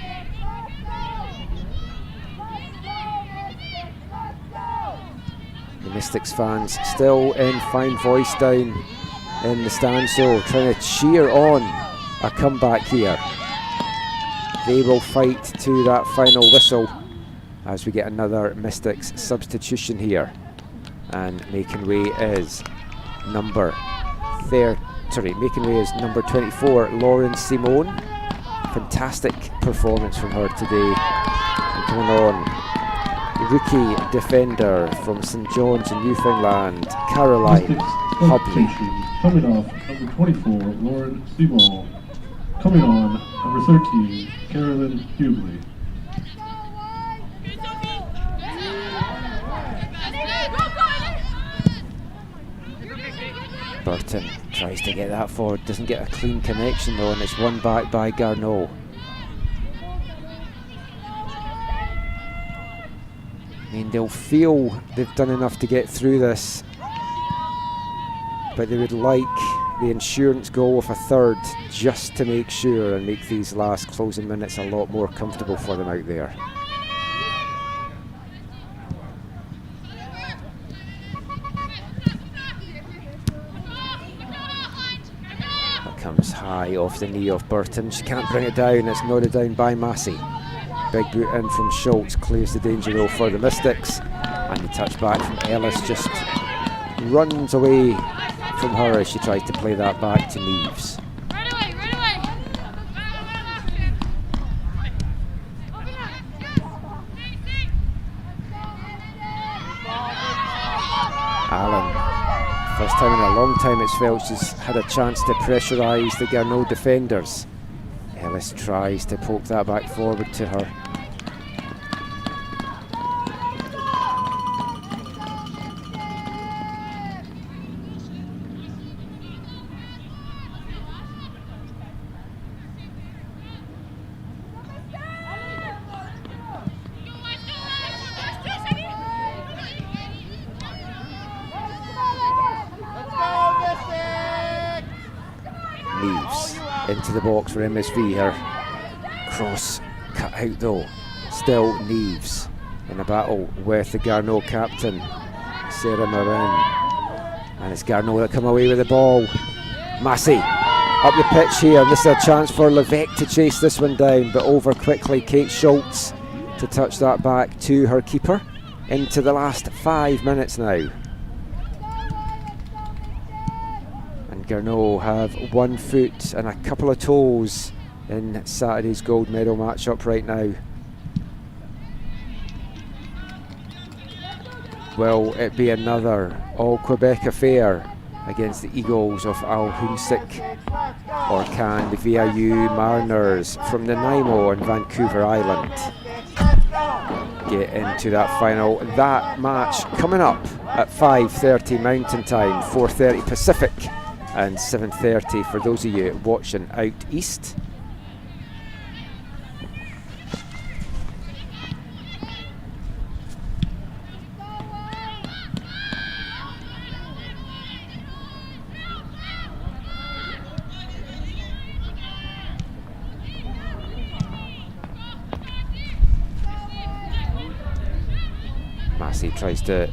D: The Mystics fans still in fine voice down in the stands, so trying to cheer on a comeback here. They will fight to that final whistle as we get another Mystics substitution here, and making way is number 24, Lauren Simone. Fantastic performance from her today. And coming on, rookie defender from St John's in Newfoundland, Caroline Hubley.
L: Coming off, number 24, Lauren Simone. Coming on, number 13, Carolyn Hubley.
D: Burton tries to get that forward, doesn't get a clean connection though, and it's won back by Garneau. I mean, they'll feel they've done enough to get through this, but they would like the insurance goal of a third just to make sure and make these last closing minutes a lot more comfortable for them out there. Comes high off the knee of Burton. She can't bring it down. It's nodded down by Massey. Big boot in from Schultz clears the danger goal for the Mystics, and the touch back from Ellis just runs away from her as she tries to play that back to Neves. Allen. First time in a long time it's felt she's had a chance to pressurise the Garneau defenders. Ellis tries to poke that back forward to her. into the box for MSV here. Cross cut out though. Still Neves in a battle with the Garneau captain, Sarah Morin. And it's Garneau that come away with the ball. Massey up the pitch here. This is a chance for Levesque to chase this one down, but over quickly. Kate Schultz to touch that back to her keeper. Into the last 5 minutes now. And Garneau have 1 foot and a couple of toes in Saturday's gold medal matchup right now. Will it be another all-Quebec affair against the Eagles of Al-Hunsik? Or can the VIU Mariners from Nanaimo and Vancouver Island get into that final? That match coming up at 5:30 Mountain Time, 4:30 Pacific, and 7:30 for those of you watching out east. Massey tries to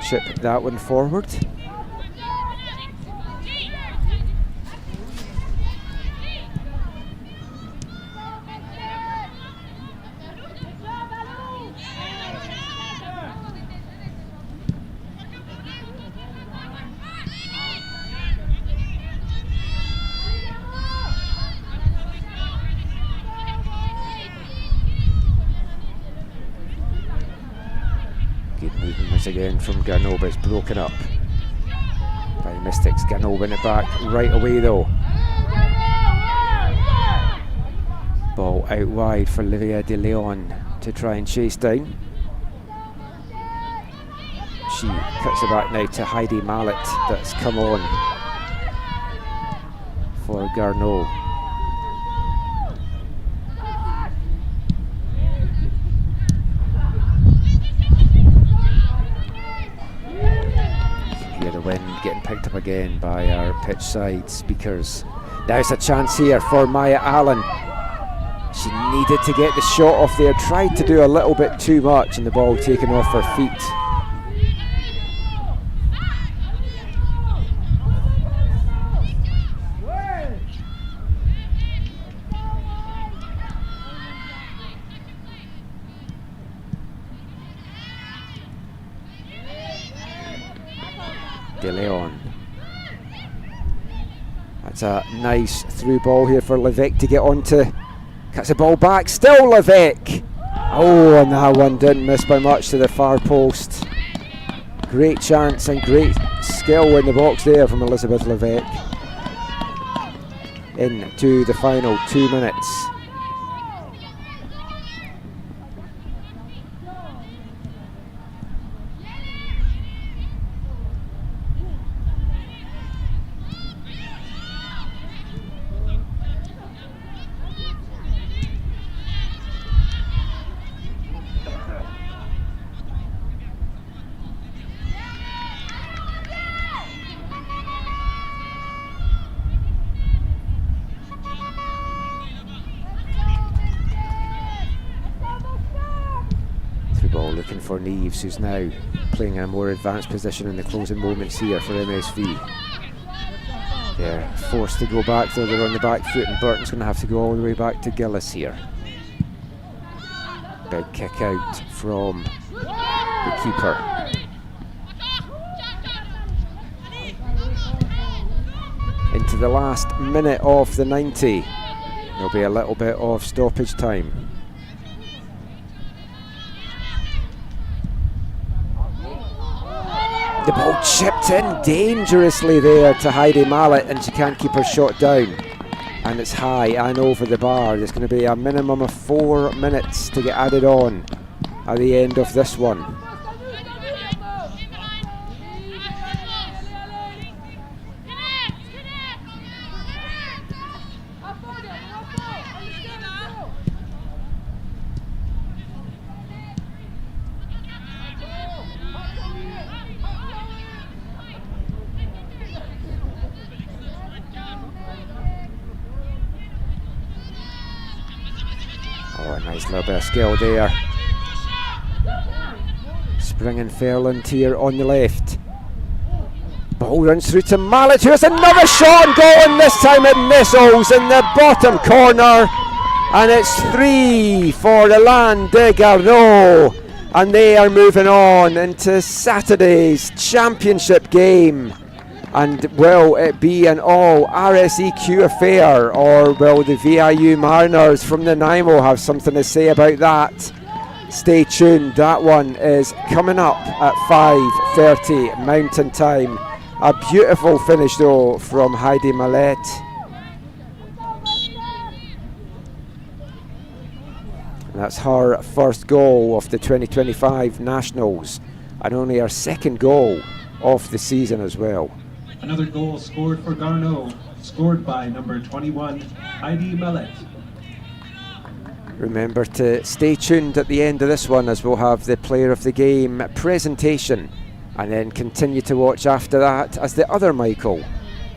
D: chip that one forward. Again from Garneau, but it's broken up by Mystics. Garneau win it back right away though. Ball out wide for Livia De Leon to try and chase down. She cuts it back now to Heidi Mallet, that's come on for Garneau. Getting picked up again by our pitch side speakers. There's a chance here for Maya Allen. She needed to get the shot off there, tried to do a little bit too much, and the ball taken off her feet. De Leon. That's a nice through ball here for Levesque to get onto. Cuts the ball back, still Levesque. Oh, and that one didn't miss by much to the far post. Great chance and great skill in the box there from Elizabeth Levesque. Into the final 2 minutes. Looking for Neves, who's now playing in a more advanced position in the closing moments here for MSV. They're forced to go back though, they're on the back foot, and Burton's going to have to go all the way back to Gillis here. Big kick out from the keeper. Into the last minute of the 90. There'll be a little bit of stoppage time. The ball chipped in dangerously there to Heidi Mallet, and she can't keep her shot down. And it's high and over the bar. There's going to be a minimum of 4 minutes to get added on at the end of this one. Oh, a nice little bit of skill there. Springing Fairland here on the left. Ball runs through to Mallet, who has another shot and goal, and this time it nestles in the bottom corner. And it's 3 for Elan de Garneau. And they are moving on into Saturday's championship game. And will it be an all RSEQ affair, or will the VIU Mariners from Nanaimo have something to say about that? Stay tuned, that one is coming up at 5:30 Mountain Time. A beautiful finish though from Heidi Mallet. That's her first goal of the 2025 Nationals, and only her second goal of the season as well.
E: Another goal scored for Garneau, scored by number 21, Heidi Mallet.
D: Remember to stay tuned at the end of this one, as we'll have the player of the game presentation, and then continue to watch after that as the other Michael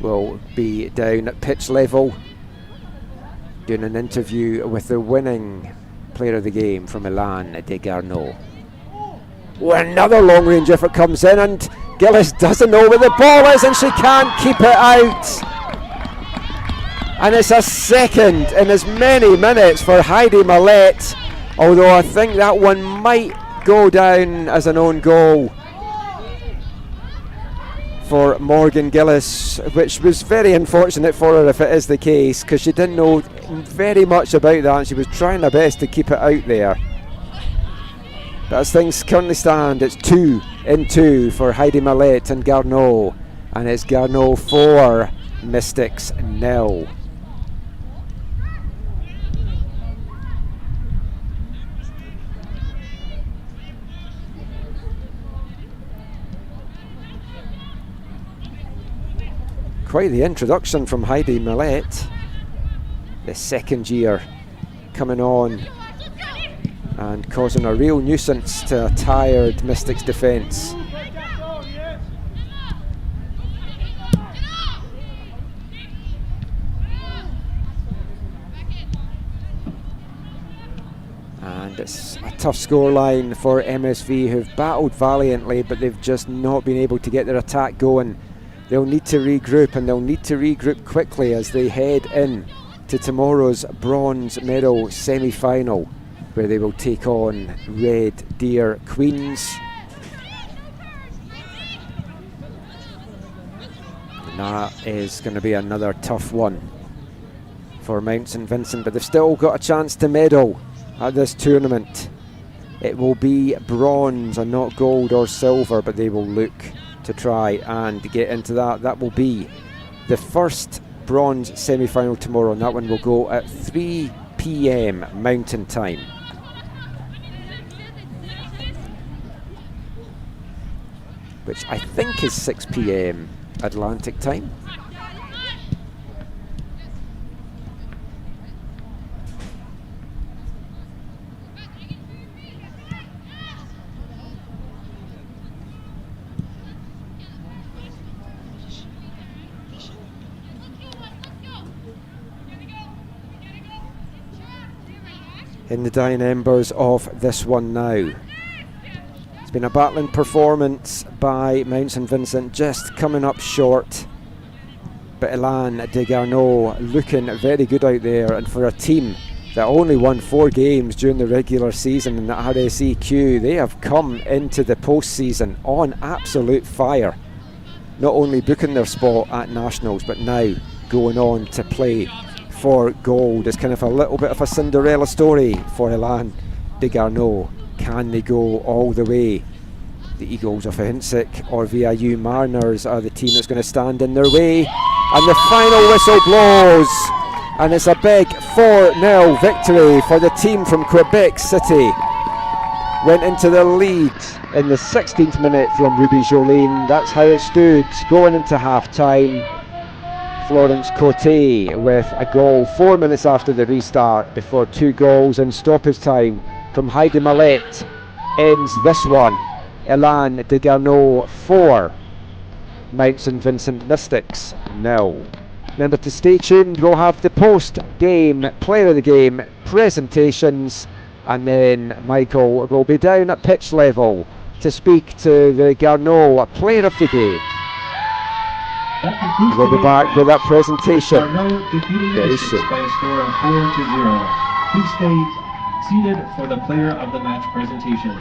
D: will be down at pitch level doing an interview with the winning player of the game from Elan de Garneau. Oh, another long range effort comes in, and Gillis doesn't know where the ball is, and she can't keep it out. And it's a second in as many minutes for Heidi Mallet, although I think that one might go down as an own goal for Morgan Gillis, which was very unfortunate for her if it is the case, because she didn't know very much about that and she was trying her best to keep it out there. But as things currently stand, it's 2-2 for Heidi Mallet and Garneau, and it's Garneau 4, Mystics 0. Quite the introduction from Heidi Mallet, the second year coming on and causing a real nuisance to a tired Mystics defence. And it's a tough scoreline for MSV, who've battled valiantly, but they've just not been able to get their attack going. They'll need to regroup, and they'll need to regroup quickly as they head in to tomorrow's bronze medal semi-final, where they will take on Red Deer Queens. And that is going to be another tough one for Mount St Vincent, but they've still got a chance to medal at this tournament. It will be bronze and not gold or silver, but they will look to try and get into that. That will be the first bronze semi-final tomorrow, and that one will go at 3 p.m. Mountain Time. Which I think is 6 p.m. Atlantic Time. In the dying embers of this one now. It's been a battling performance by Mount St Vincent, just coming up short. But Elan de Garneau looking very good out there, and for a team that only won 4 games during the regular season in the RSEQ, they have come into the postseason on absolute fire. Not only booking their spot at Nationals, but now going on to play for gold. It's kind of a little bit of a Cinderella story for Elan de Garneau. Can they go all the way? The Eagles of Ahuntsic or VIU Mariners are the team that's going to stand in their way. And the final whistle blows, and it's a big 4-0 victory for the team from Quebec City. Went into the lead in the 16th minute from Ruby Jolene. That's how it stood going into half-time. Florence Cote with a goal 4 minutes after the restart, before 2 goals in stoppage time from Heidi Mallet ends this one. Elan de Garneau 4, Mount St Vincent Mystics 0. Remember to stay tuned. We'll have the post-game player of the game presentations, and then Michael will be down at pitch level to speak to the Garneau player of the game. We'll be back with that presentation
E: Garneau defeating
D: very
E: Mystics
D: soon.
E: by a score of 4-0. Please stay seated for the player of the match presentation.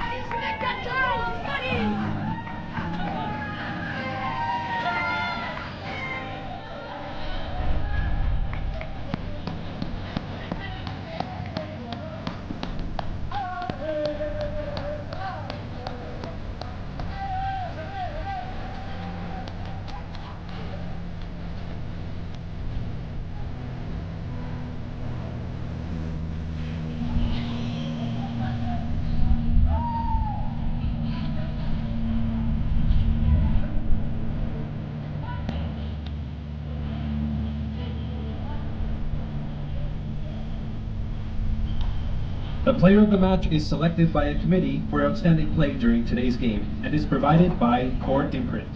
E: The player of the match is selected by a committee for outstanding play during today's game and is provided by Core Imprint.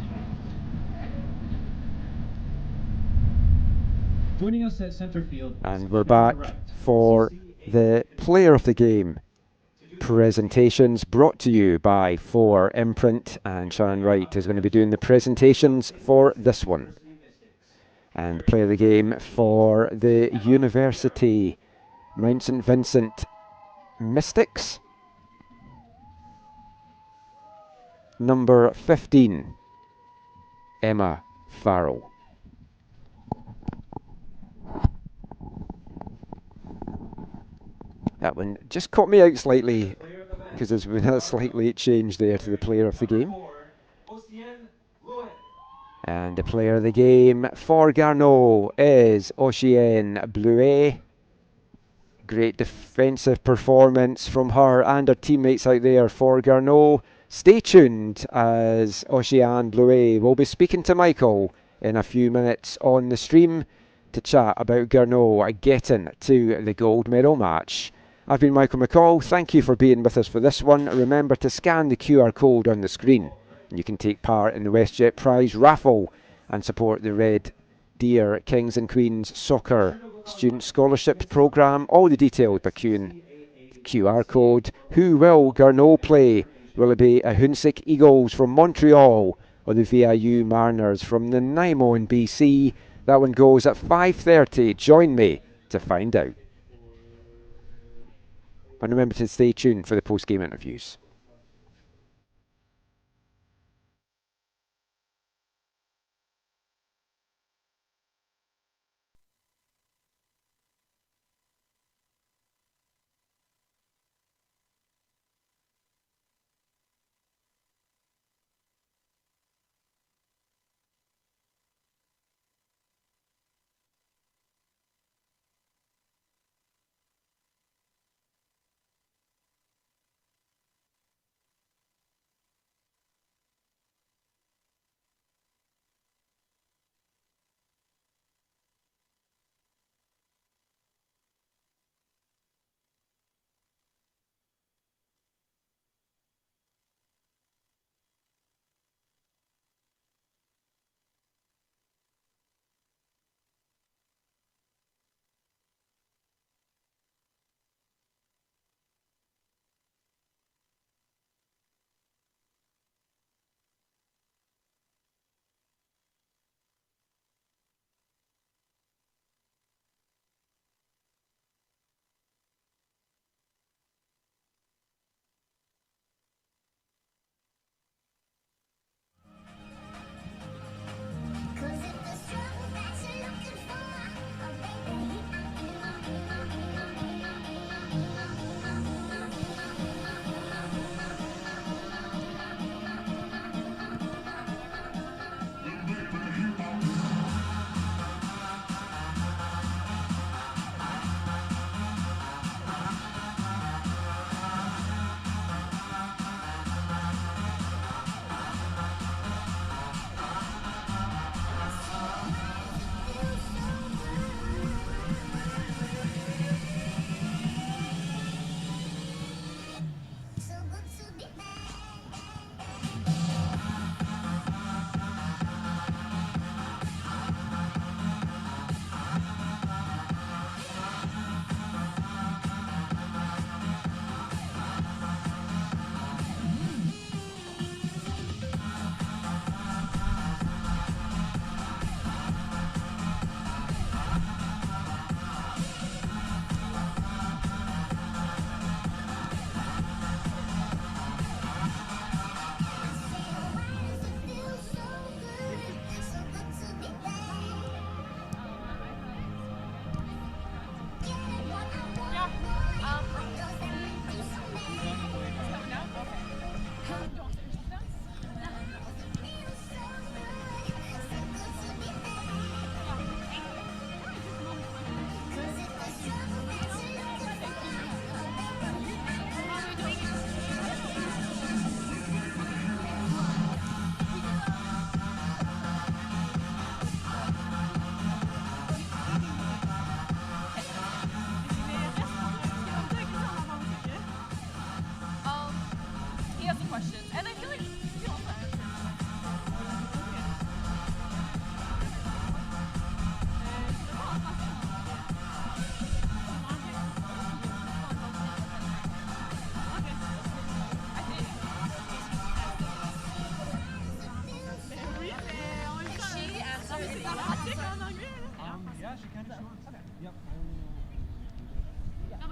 E: Joining us at center field.
D: And we're back for the player of the game presentations, brought to you by 4 Imprint, and Sharon Wright is going to be doing the presentations for this one. And player of the game for the University Mount St Vincent Mystics, number 15, Emma Farrell. That one just caught me out slightly because there's been a slight late change there to the player of the game. And the player of the game for Garneau is Oceane Bluet. Great defensive performance from her and her teammates out there for Garneau. Stay tuned as Oceane Bluet will be speaking to Michael in a few minutes on the stream to chat about Garneau getting to the gold medal match. I've been Michael McCall. Thank you for being with us for this one. Remember to scan the QR code on the screen. You can take part in the WestJet Prize raffle and support the Red Deer Kings and Queens Soccer Student Scholarship Programme. All the details by QR code. Who will Garneau play? Will it be a Hunsik Eagles from Montreal or the VIU Mariners from Nanaimo in BC? That one goes at 5:30. Join me to find out. And remember to stay tuned for the post-game interviews.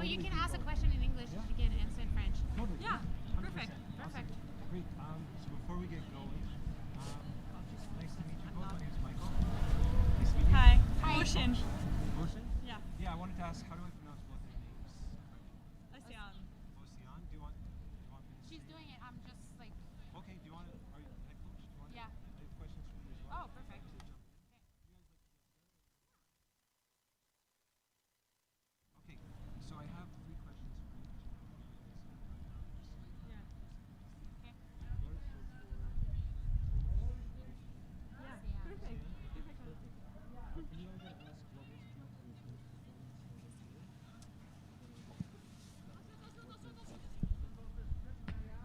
F: you can ask a question in English if you can answer in French.
E: Totally.
F: Yeah,
E: 100%.
F: perfect. Perfect.
E: Awesome. Great. So before we get going, just nice to meet you both. My name is Michael. Nice to meet you.
F: Hi. Hi.
E: Ocean.
F: Yeah.
E: Yeah, I wanted to ask, how do I pronounce both of your names?
F: Ocean.
E: Ocean. Do you want me to
F: She's
E: say
F: doing it. I'm just like.
E: Okay, do you want to, are you head coach? Do you want
F: Yeah.
E: I have questions for you as well.
F: Oh, perfect.
E: Okay, so I have 3 questions for each.
F: Yeah. Okay. Yeah. Perfect.
E: Can you either ask what was key to your team's performance this year?
F: Oh.
E: What does this win mean to you and the team? And then who really stepped up for the team today?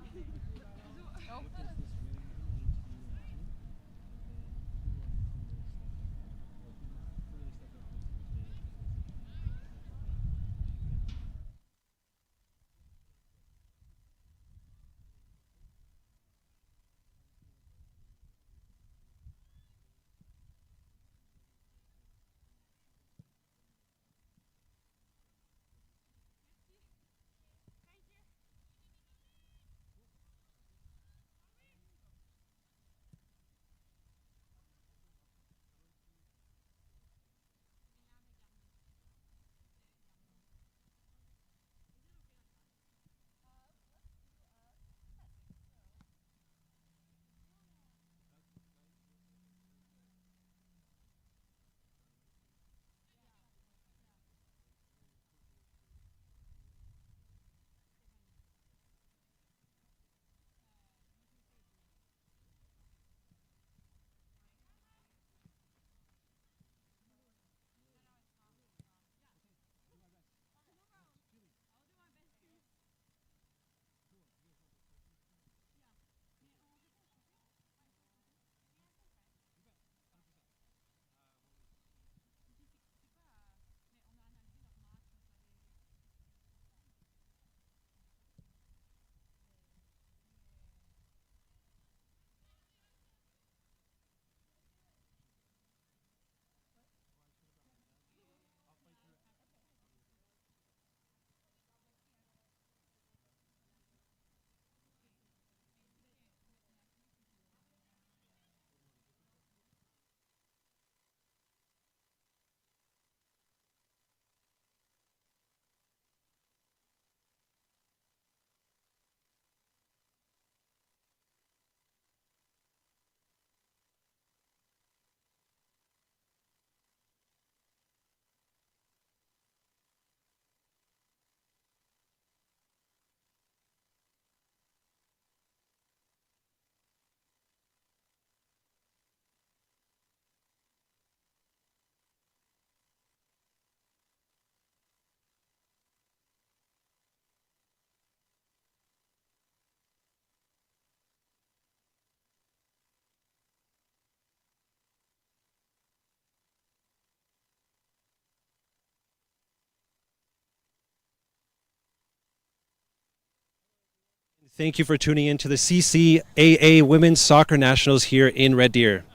E: Thank you for tuning in to the CCAA Women's Soccer Nationals here in Red Deer.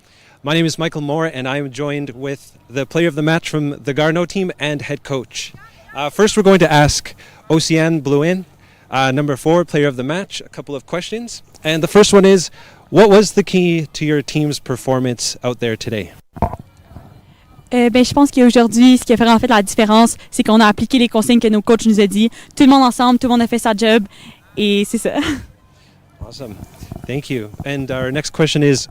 E: My name is Michael Moore, and I am joined with the player of the match from the Garneau team and head coach. First, we're going to ask Océane Blouin, number 4, player of the match, a couple of questions. And the first one is, what was the key to your team's performance out there today?
M: Je pense qu'aujourd'hui, ce qui a fait en fait la différence, c'est qu'on a appliqué les consignes que nos coachs nous ont dit. Tout le monde ensemble, tout le monde a fait sa job. Et c'est ça.
E: Awesome. Thank you. And our next question is,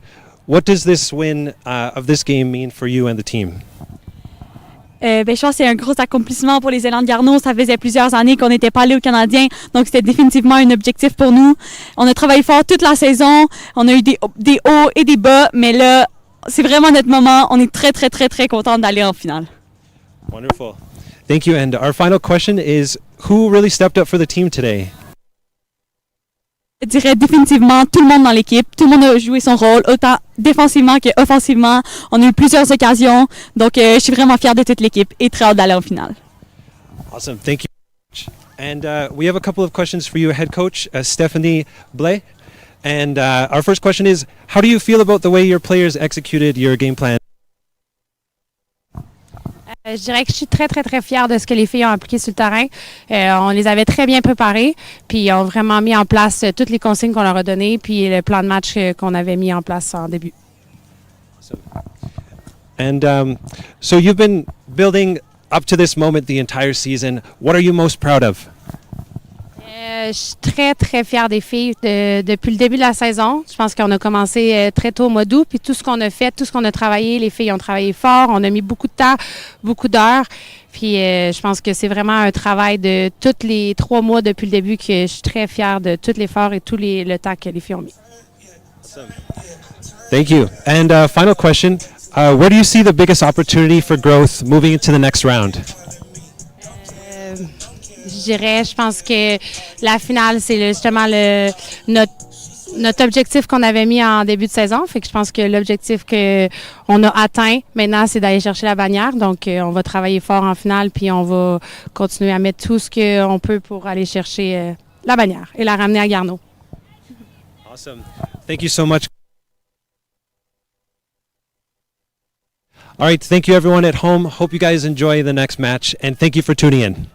E: what does this win of this game mean for you and the team?
M: Je pense que c'est un gros accomplissement pour les élans de Garneau. Ça faisait plusieurs années qu'on n'était pas allé aux Canadiens, donc c'était définitivement un objectif pour nous. On a travaillé fort toute la saison. On a eu des hauts et des bas, mais là, c'est vraiment notre moment. On est très, très, très, très contents d'aller en finale.
E: Wonderful. Thank you. And our final question is, who really stepped up for the team today?
M: Je dirais définitivement tout le monde dans l'équipe. Tout le monde a joué son rôle, autant défensivement qu'offensivement. On a eu plusieurs occasions. Donc, je suis vraiment fière de toute l'équipe et très hâte d'aller en finale.
E: Awesome. Thank you. And we have a couple of questions for you, head coach Stephanie Blais. And our first question is, how do you feel about the way your players executed your game plan?
M: Je dirais que je suis très, très, très fière de ce que les filles ont appliqué sur le terrain. On les avait très bien préparées, puis ils ont vraiment mis en place toutes les consignes qu'on leur a données, puis le plan de match qu'on avait mis en place en début.
E: And so you've been building up to this moment the entire season. What are you most proud of?
M: Je suis très, très fière des filles depuis le début de la saison. Je pense qu'on a commencé très tôt au mois d'août, puis tout ce qu'on a fait, tout ce qu'on a travaillé, les filles ont travaillé fort, on a mis beaucoup de temps, beaucoup d'heures. Puis je pense que c'est vraiment un travail de tous les 3 mois depuis le début que je suis très fière de tout l'effort et le temps que les filles ont mis.
E: Thank you. And final question, where do you see the biggest opportunity for growth moving into the next round?
M: Je pense que la finale, c'est justement notre objectif qu'on avait mis en début de saison. Fait que je pense que l'objectif qu'on a atteint maintenant, c'est d'aller chercher la bannière. Donc, on va travailler fort en finale, puis on va continuer à mettre tout ce qu'on peut pour aller chercher la bannière et la ramener à Garneau.
E: Awesome. Thank you so much. All right, thank you everyone at home. Hope you guys enjoy the next match, and thank you for tuning in.